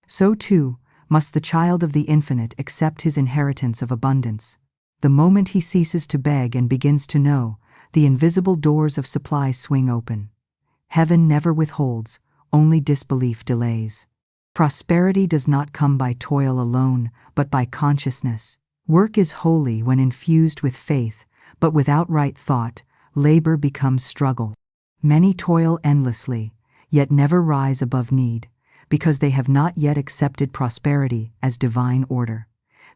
So too, must the child of the infinite accept his inheritance of abundance. The moment he ceases to beg and begins to know, the invisible doors of supply swing open. Heaven never withholds, only disbelief delays. Prosperity does not come by toil alone, but by consciousness. Work is holy when infused with faith, but without right thought, labor becomes struggle. Many toil endlessly, yet never rise above need, because they have not yet accepted prosperity as divine order.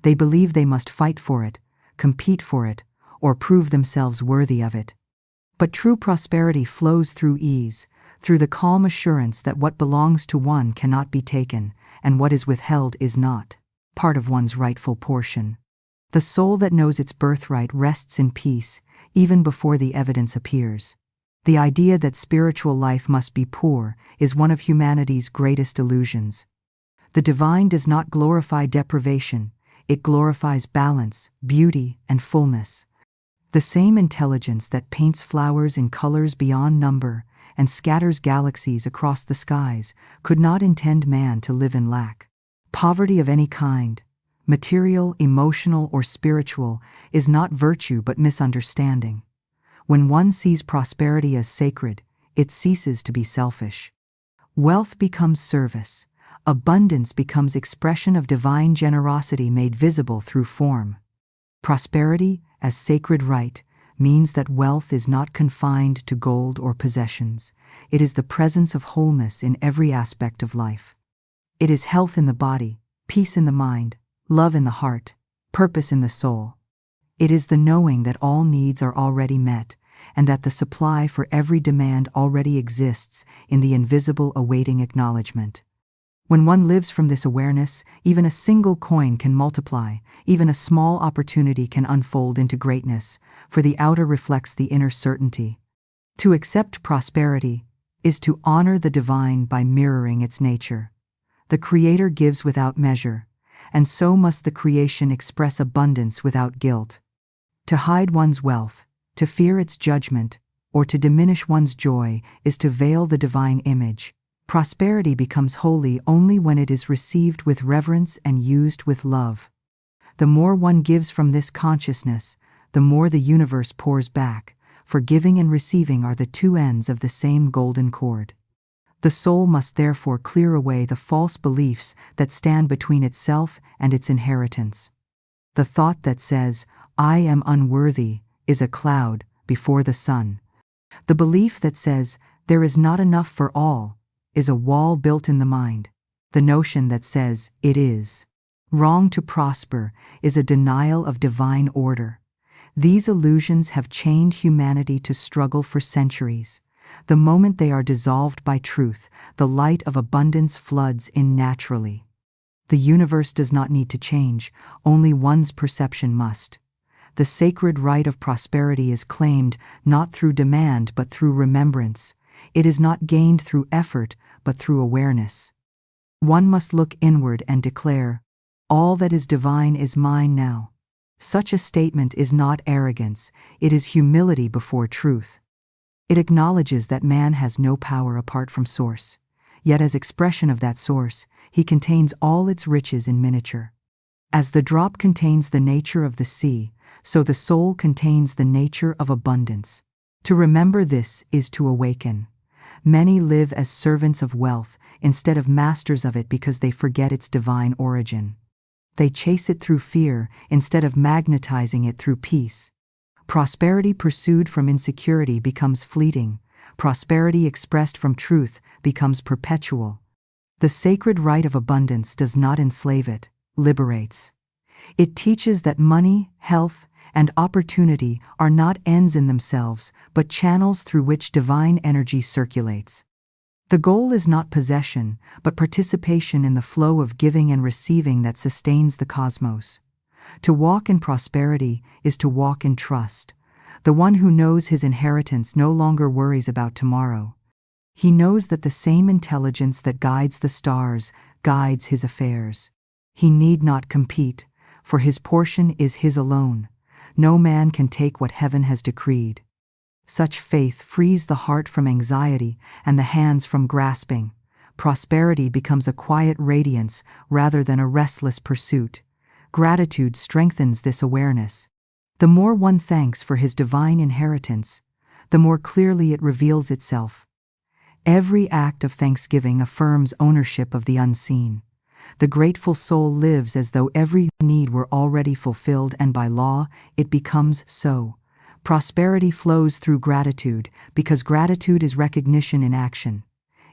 They believe they must fight for it, compete for it, or prove themselves worthy of it. But true prosperity flows through ease, through the calm assurance that what belongs to one cannot be taken, and what is withheld is not part of one's rightful portion. The soul that knows its birthright rests in peace, even before the evidence appears. The idea that spiritual life must be poor is one of humanity's greatest illusions. The divine does not glorify deprivation, it glorifies balance, beauty, and fullness. The same intelligence that paints flowers in colors beyond number and scatters galaxies across the skies could not intend man to live in lack. Poverty of any kind, material, emotional, or spiritual, is not virtue but misunderstanding. When one sees prosperity as sacred, it ceases to be selfish. Wealth becomes service. Abundance becomes expression of divine generosity made visible through form. Prosperity, as sacred right, means that wealth is not confined to gold or possessions. It is the presence of wholeness in every aspect of life. It is health in the body, peace in the mind, love in the heart, purpose in the soul. It is the knowing that all needs are already met, and that the supply for every demand already exists in the invisible awaiting acknowledgement. When one lives from this awareness, even a single coin can multiply, even a small opportunity can unfold into greatness, for the outer reflects the inner certainty. To accept prosperity is to honor the divine by mirroring its nature. The Creator gives without measure, and so must the creation express abundance without guilt. To hide one's wealth, to fear its judgment, or to diminish one's joy is to veil the divine image. Prosperity becomes holy only when it is received with reverence and used with love. The more one gives from this consciousness, the more the universe pours back, for giving and receiving are the two ends of the same golden cord. The soul must therefore clear away the false beliefs that stand between itself and its inheritance. The thought that says, "I am unworthy," is a cloud before the sun. The belief that says, "There is not enough for all," is a wall built in the mind. The notion that says, "It is wrong to prosper," is a denial of divine order. These illusions have chained humanity to struggle for centuries. The moment they are dissolved by truth, the light of abundance floods in naturally. The universe does not need to change, only one's perception must. The sacred right of prosperity is claimed not through demand but through remembrance. It is not gained through effort but through awareness. One must look inward and declare, "All that is divine is mine now." Such a statement is not arrogance, it is humility before truth. It acknowledges that man has no power apart from Source, yet as expression of that Source, he contains all its riches in miniature. As the drop contains the nature of the sea, so the soul contains the nature of abundance. To remember this is to awaken. Many live as servants of wealth instead of masters of it because they forget its divine origin. They chase it through fear instead of magnetizing it through peace. Prosperity pursued from insecurity becomes fleeting. Prosperity expressed from truth becomes perpetual. The sacred right of abundance does not enslave it, liberates. It teaches that money, health, and opportunity are not ends in themselves, but channels through which divine energy circulates. The goal is not possession, but participation in the flow of giving and receiving that sustains the cosmos. To walk in prosperity is to walk in trust. The one who knows his inheritance no longer worries about tomorrow. He knows that the same intelligence that guides the stars guides his affairs. He need not compete, for his portion is his alone. No man can take what heaven has decreed. Such faith frees the heart from anxiety and the hands from grasping. Prosperity becomes a quiet radiance rather than a restless pursuit. Gratitude strengthens this awareness. The more one thanks for his divine inheritance, the more clearly it reveals itself. Every act of thanksgiving affirms ownership of the unseen. The grateful soul lives as though every need were already fulfilled, and by law, it becomes so. Prosperity flows through gratitude because gratitude is recognition in action.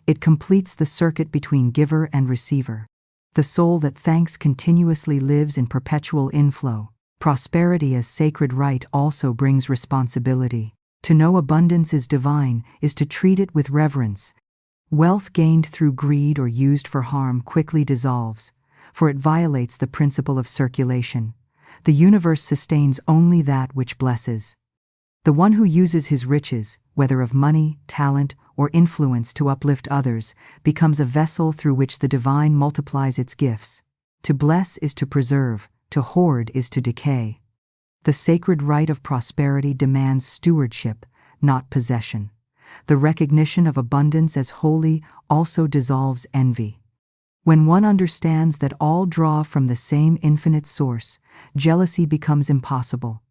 It completes the circuit between giver and receiver. The soul that thanks continuously lives in perpetual inflow. Prosperity as sacred right also brings responsibility. To know abundance is divine is to treat it with reverence. Wealth gained through greed or used for harm quickly dissolves, for it violates the principle of circulation. The universe sustains only that which blesses. The one who uses his riches, whether of money, talent, or influence to uplift others, becomes a vessel through which the divine multiplies its gifts. To bless is to preserve, to hoard is to decay. The sacred right of prosperity demands stewardship, not possession. The recognition of abundance as holy also dissolves envy. When one understands that all draw from the same infinite source, jealousy becomes impossible.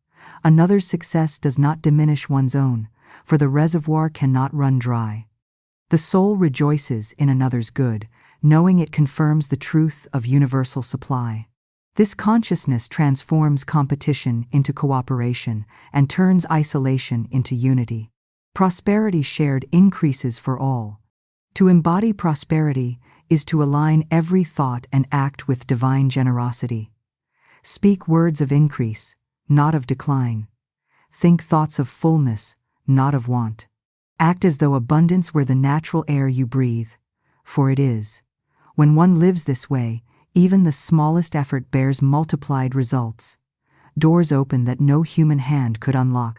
Another's success does not diminish one's own, for the reservoir cannot run dry. The soul rejoices in another's good, knowing it confirms the truth of universal supply. This consciousness transforms competition into cooperation and turns isolation into unity. Prosperity shared increases for all. To embody prosperity is to align every thought and act with divine generosity. Speak words of increase, not of decline. Think thoughts of fullness, not of want. Act as though abundance were the natural air you breathe, for it is. When one lives this way, even the smallest effort bears multiplied results. Doors open that no human hand could unlock.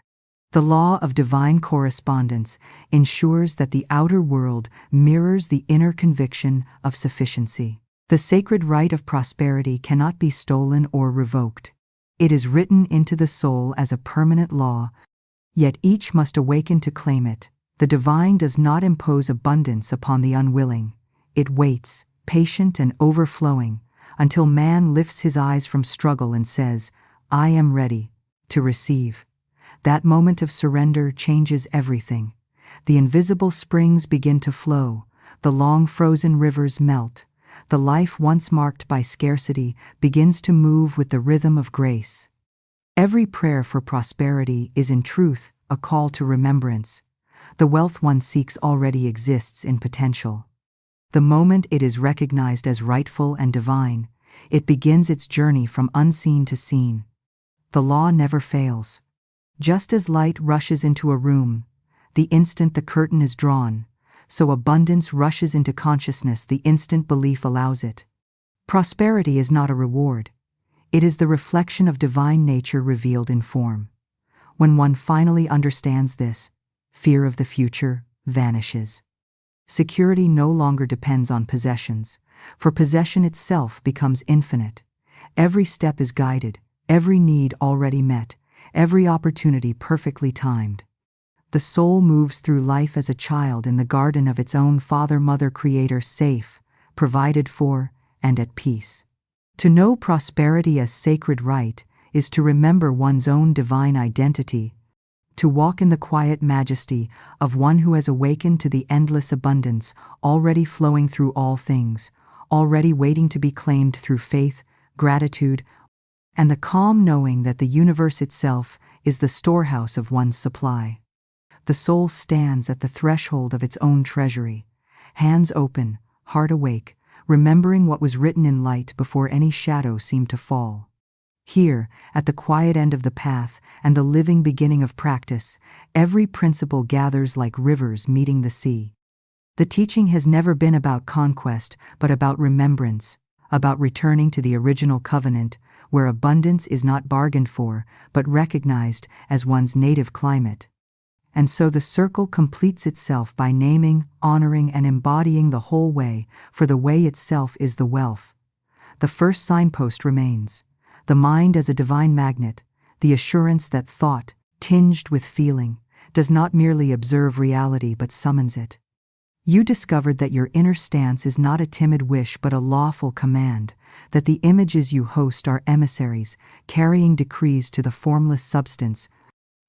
The law of divine correspondence ensures that the outer world mirrors the inner conviction of sufficiency. The sacred right of prosperity cannot be stolen or revoked. It is written into the soul as a permanent law, yet each must awaken to claim it. The divine does not impose abundance upon the unwilling. It waits, patient and overflowing, until man lifts his eyes from struggle and says, "I am ready," to receive. That moment of surrender changes everything. The invisible springs begin to flow. the long frozen rivers melt. The life once marked by scarcity begins to move with the rhythm of grace. Every prayer for prosperity is in truth a call to remembrance. The wealth one seeks already exists in potential. The moment it is recognized as rightful and divine, it begins its journey from unseen to seen. The law never fails. Just as light rushes into a room, the instant the curtain is drawn, so abundance rushes into consciousness the instant belief allows it. Prosperity is not a reward. It is the reflection of divine nature revealed in form. When one finally understands this, fear of the future vanishes. Security no longer depends on possessions, for possession itself becomes infinite. Every step is guided, every need already met, every opportunity perfectly timed. The soul moves through life as a child in the garden of its own Father, Mother, Creator, safe, provided for, and at peace. To know prosperity as sacred right is to remember one's own divine identity, to walk in the quiet majesty of one who has awakened to the endless abundance already flowing through all things, already waiting to be claimed through faith, gratitude, and the calm knowing that the universe itself is the storehouse of one's supply. The soul stands at the threshold of its own treasury, hands open, heart awake, remembering what was written in light before any shadow seemed to fall. Here, at the quiet end of the path and the living beginning of practice, every principle gathers like rivers meeting the sea. The teaching has never been about conquest, but about remembrance, about returning to the original covenant, where abundance is not bargained for, but recognized as one's native climate. And so the circle completes itself by naming, honoring, and embodying the whole way, for the way itself is the wealth. The first signpost remains, the mind as a divine magnet, the assurance that thought, tinged with feeling, does not merely observe reality but summons it. You discovered that your inner stance is not a timid wish but a lawful command, that the images you host are emissaries, carrying decrees to the formless substance,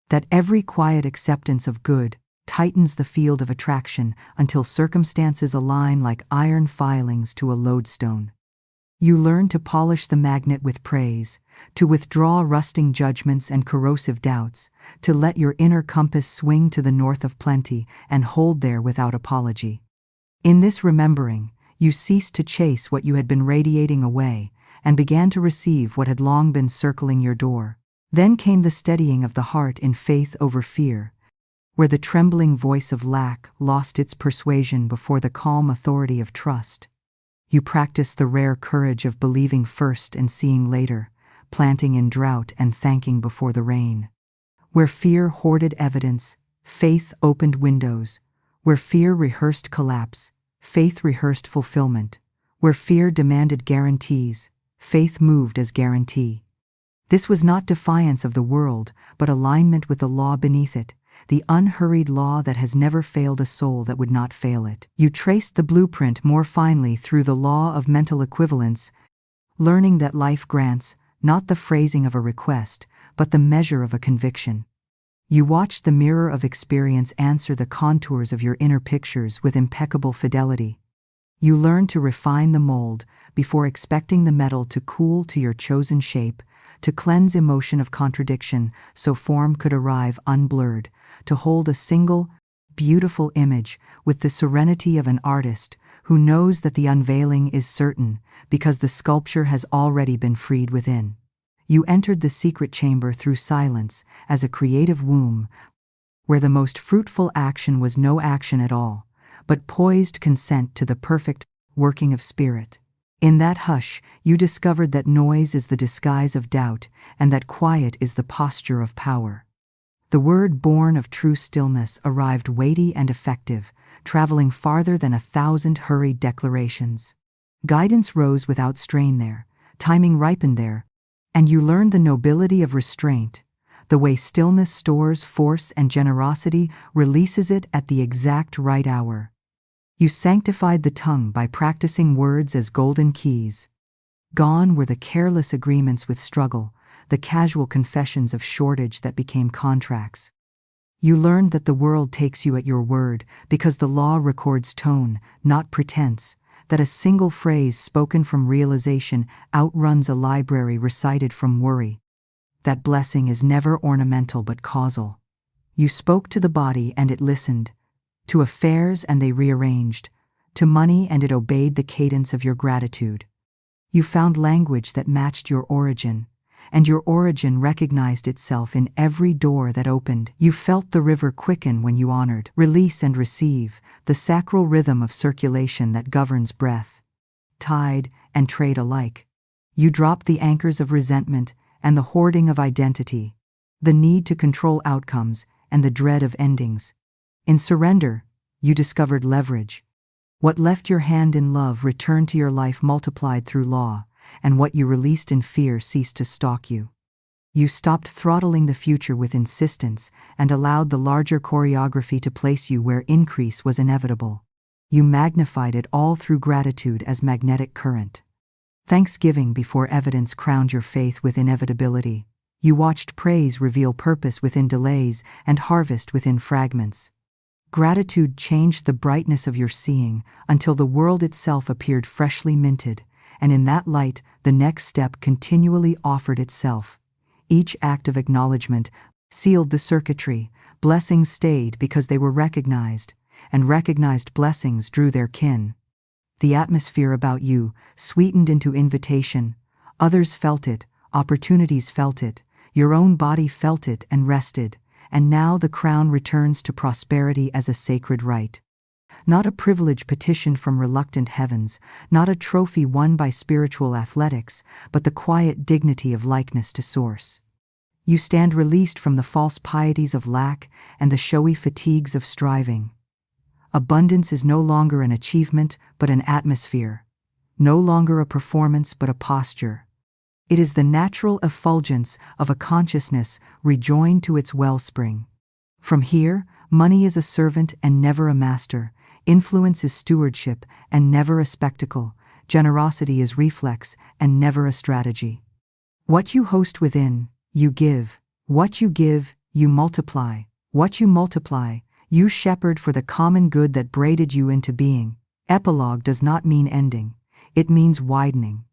that every quiet acceptance of good tightens the field of attraction until circumstances align like iron filings to a lodestone. You learn to polish the magnet with praise, to withdraw rusting judgments and corrosive doubts, to let your inner compass swing to the north of plenty and hold there without apology. In this remembering, you ceased to chase what you had been radiating away and began to receive what had long been circling your door. Then came the steadying of the heart in faith over fear, where the trembling voice of lack lost its persuasion before the calm authority of trust. You practiced the rare courage of believing first and seeing later, planting in drought and thanking before the rain. Where fear hoarded evidence, faith opened windows. Where fear rehearsed collapse, faith rehearsed fulfillment. Where fear demanded guarantees, faith moved as guarantee. This was not defiance of the world, but alignment with the law beneath it, the unhurried law that has never failed a soul that would not fail it. You traced the blueprint more finely through the law of mental equivalence, learning that life grants not the phrasing of a request, but the measure of a conviction. You watched the mirror of experience answer the contours of your inner pictures with impeccable fidelity. You learned to refine the mold before expecting the metal to cool to your chosen shape, to cleanse emotion of contradiction so form could arrive unblurred, to hold a single, beautiful image with the serenity of an artist who knows that the unveiling is certain because the sculpture has already been freed within. You entered the secret chamber through silence as a creative womb, where the most fruitful action was no action at all, but poised consent to the perfect working of spirit. In that hush, you discovered that noise is the disguise of doubt and that quiet is the posture of power. The word born of true stillness arrived weighty and effective, traveling farther than 1,000 hurried declarations. Guidance rose without strain there, timing ripened there, and you learned the nobility of restraint, the way stillness stores force and generosity releases it at the exact right hour. You sanctified the tongue by practicing words as golden keys. Gone were the careless agreements with struggle, the casual confessions of shortage that became contracts. You learned that the world takes you at your word because the law records tone, not pretense, that a single phrase spoken from realization outruns a library recited from worry. That blessing is never ornamental but causal. You spoke to the body and it listened, to affairs and they rearranged, to money and it obeyed the cadence of your gratitude. You found language that matched your origin, and your origin recognized itself in every door that opened. You felt the river quicken when you honored, release and receive, the sacral rhythm of circulation that governs breath, tide, and trade alike. You dropped the anchors of resentment and the hoarding of identity, the need to control outcomes and the dread of endings. In surrender, you discovered leverage. What left your hand in love returned to your life multiplied through law, and what you released in fear ceased to stalk you. You stopped throttling the future with insistence and allowed the larger choreography to place you where increase was inevitable. You magnified it all through gratitude as magnetic current. Thanksgiving before evidence crowned your faith with inevitability. You watched praise reveal purpose within delays and harvest within fragments. Gratitude changed the brightness of your seeing until the world itself appeared freshly minted, and in that light the next step continually offered itself. Each act of acknowledgement sealed the circuitry. Blessings stayed because they were recognized, and recognized blessings drew their kin. The atmosphere about you sweetened into invitation. Others felt it, opportunities felt it, your own body felt it and rested, and now the crown returns to prosperity as a sacred right. Not a privilege petitioned from reluctant heavens, not a trophy won by spiritual athletics, but the quiet dignity of likeness to source. You stand released from the false pieties of lack and the showy fatigues of striving. Abundance is no longer an achievement but an atmosphere, no longer a performance but a posture. It is the natural effulgence of a consciousness rejoined to its wellspring. From here, money is a servant and never a master, influence is stewardship and never a spectacle, generosity is reflex and never a strategy. What you host within, you give. What you give, you multiply. What you multiply, you shepherd for the common good that braided you into being. Epilogue does not mean ending, it means widening.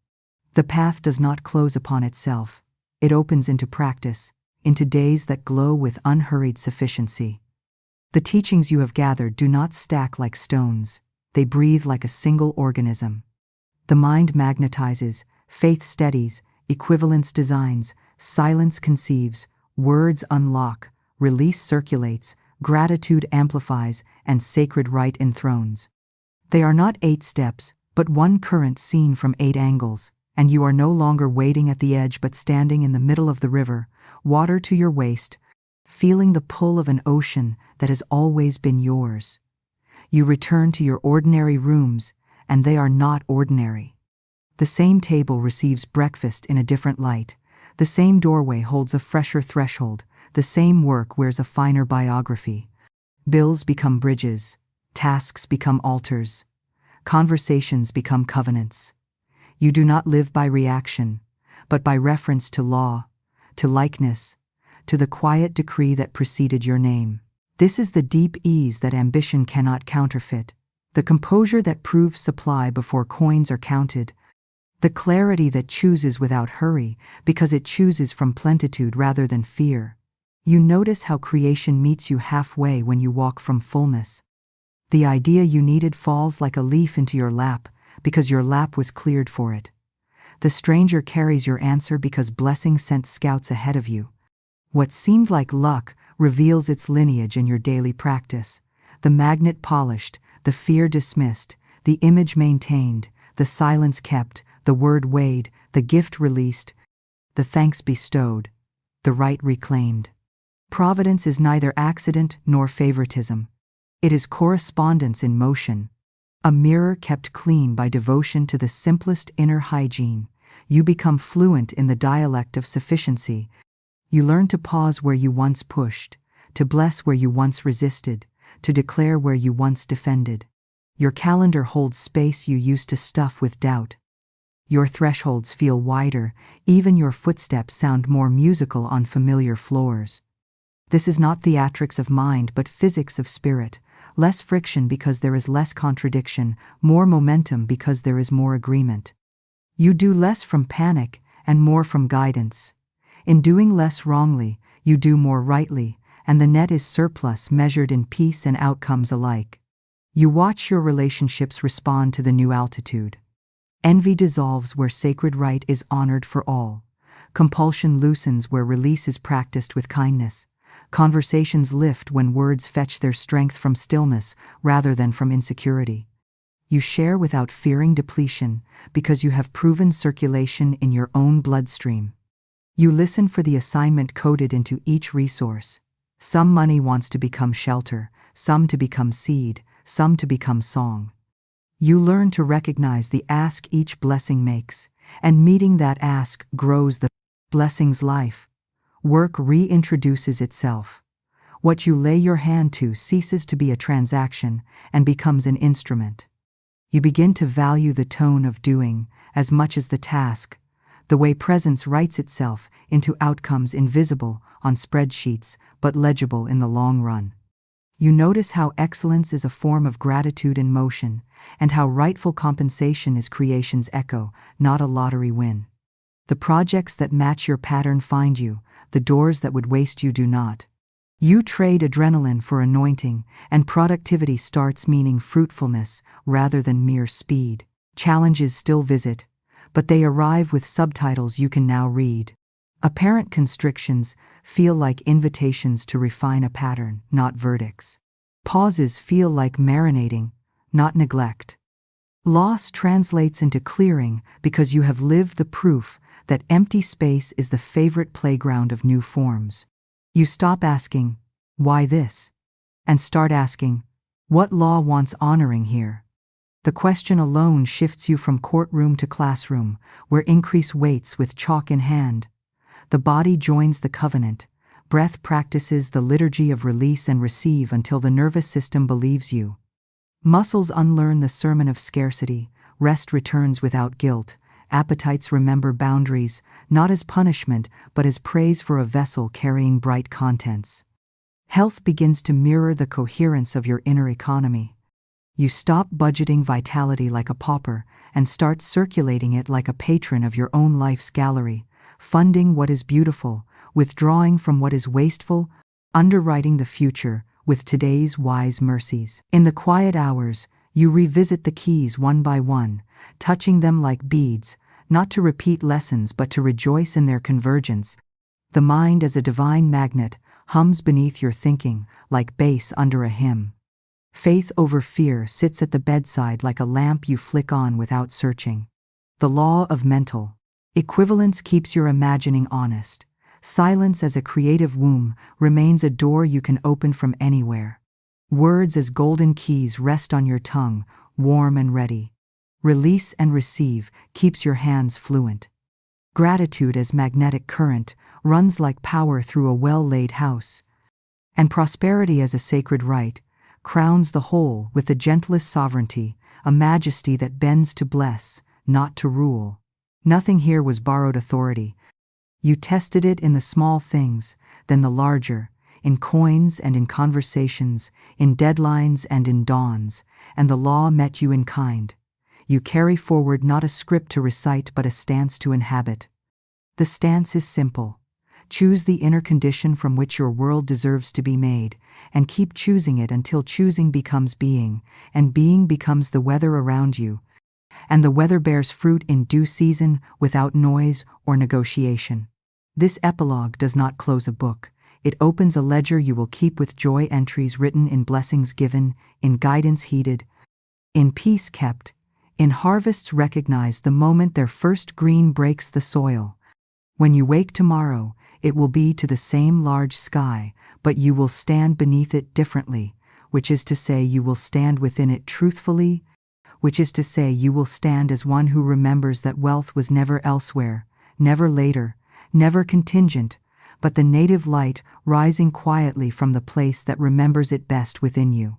The path does not close upon itself, it opens into practice, into days that glow with unhurried sufficiency. The teachings you have gathered do not stack like stones, they breathe like a single organism. The mind magnetizes, faith steadies, equivalence designs, silence conceives, words unlock, release circulates, gratitude amplifies, and sacred right enthrones. They are not 8 steps, but one current seen from 8 angles, and you are no longer waiting at the edge but standing in the middle of the river, water to your waist, feeling the pull of an ocean that has always been yours. You return to your ordinary rooms, and they are not ordinary. The same table receives breakfast in a different light. The same doorway holds a fresher threshold. The same work wears a finer biography. Bills become bridges. Tasks become altars. Conversations become covenants. You do not live by reaction, but by reference to law, to likeness, to the quiet decree that preceded your name. This is the deep ease that ambition cannot counterfeit, the composure that proves supply before coins are counted, the clarity that chooses without hurry because it chooses from plenitude rather than fear. You notice how creation meets you halfway when you walk from fullness. The idea you needed falls like a leaf into your lap because your lap was cleared for it. The stranger carries your answer because blessing sent scouts ahead of you. What seemed like luck reveals its lineage in your daily practice. The magnet polished, the fear dismissed, the image maintained, the silence kept, the word weighed, the gift released, the thanks bestowed, the right reclaimed. Providence is neither accident nor favoritism. It is correspondence in motion. A mirror kept clean by devotion to the simplest inner hygiene. You become fluent in the dialect of sufficiency. You learn to pause where you once pushed, to bless where you once resisted, to declare where you once defended. Your calendar holds space you used to stuff with doubt. Your thresholds feel wider, even your footsteps sound more musical on familiar floors. This is not theatrics of mind but physics of spirit, less friction because there is less contradiction, more momentum because there is more agreement. You do less from panic and more from guidance. In doing less wrongly, you do more rightly, and the net is surplus measured in peace and outcomes alike. You watch your relationships respond to the new altitude. Envy dissolves where sacred right is honored for all. Compulsion loosens where release is practiced with kindness. Conversations lift when words fetch their strength from stillness rather than from insecurity. You share without fearing depletion because you have proven circulation in your own bloodstream. You listen for the assignment coded into each resource. Some money wants to become shelter, some to become seed, some to become song. You learn to recognize the ask each blessing makes, and meeting that ask grows the blessing's life. Work reintroduces itself. What you lay your hand to ceases to be a transaction and becomes an instrument. You begin to value the tone of doing as much as the task, the way presence writes itself into outcomes invisible on spreadsheets but legible in the long run. You notice how excellence is a form of gratitude in motion, and how rightful compensation is creation's echo, not a lottery win. The projects that match your pattern find you, the doors that would waste you do not. You trade adrenaline for anointing, and productivity starts meaning fruitfulness rather than mere speed. Challenges still visit, but they arrive with subtitles you can now read. Apparent constrictions feel like invitations to refine a pattern, not verdicts. Pauses feel like marinating, not neglect. Loss translates into clearing because you have lived the proof that empty space is the favorite playground of new forms. You stop asking, "Why this?" and start asking, "What law wants honoring here?" The question alone shifts you from courtroom to classroom, where increase waits with chalk in hand. The body joins the covenant. Breath practices the liturgy of release and receive until the nervous system believes you. Muscles unlearn the sermon of scarcity. Rest returns without guilt. Appetites remember boundaries, not as punishment, but as praise for a vessel carrying bright contents. Health begins to mirror the coherence of your inner economy. You stop budgeting vitality like a pauper and start circulating it like a patron of your own life's gallery, funding what is beautiful, withdrawing from what is wasteful, underwriting the future with today's wise mercies. In the quiet hours, you revisit the keys one by one, touching them like beads, not to repeat lessons but to rejoice in their convergence. The mind as a divine magnet hums beneath your thinking like bass under a hymn. Faith over fear sits at the bedside like a lamp you flick on without searching. The law of mental equivalence keeps your imagining honest. Silence as a creative womb remains a door you can open from anywhere. Words as golden keys rest on your tongue, warm and ready. Release and receive keeps your hands fluent. Gratitude as magnetic current runs like power through a well-laid house. And prosperity as a sacred right crowns the whole with the gentlest sovereignty, a majesty that bends to bless, not to rule. Nothing here was borrowed authority. You tested it in the small things, then the larger, in coins and in conversations, in deadlines and in dawns, and the law met you in kind. You carry forward not a script to recite but a stance to inhabit. The stance is simple. Choose the inner condition from which your world deserves to be made, and keep choosing it until choosing becomes being, and being becomes the weather around you, and the weather bears fruit in due season without noise or negotiation. This epilogue does not close a book. It opens a ledger you will keep with joy, entries written in blessings given, in guidance heeded, in peace kept, in harvests recognized the moment their first green breaks the soil. When you wake tomorrow, it will be to the same large sky, but you will stand beneath it differently, which is to say you will stand within it truthfully, which is to say you will stand as one who remembers that wealth was never elsewhere, never later, never contingent, but the native light rising quietly from the place that remembers it best within you.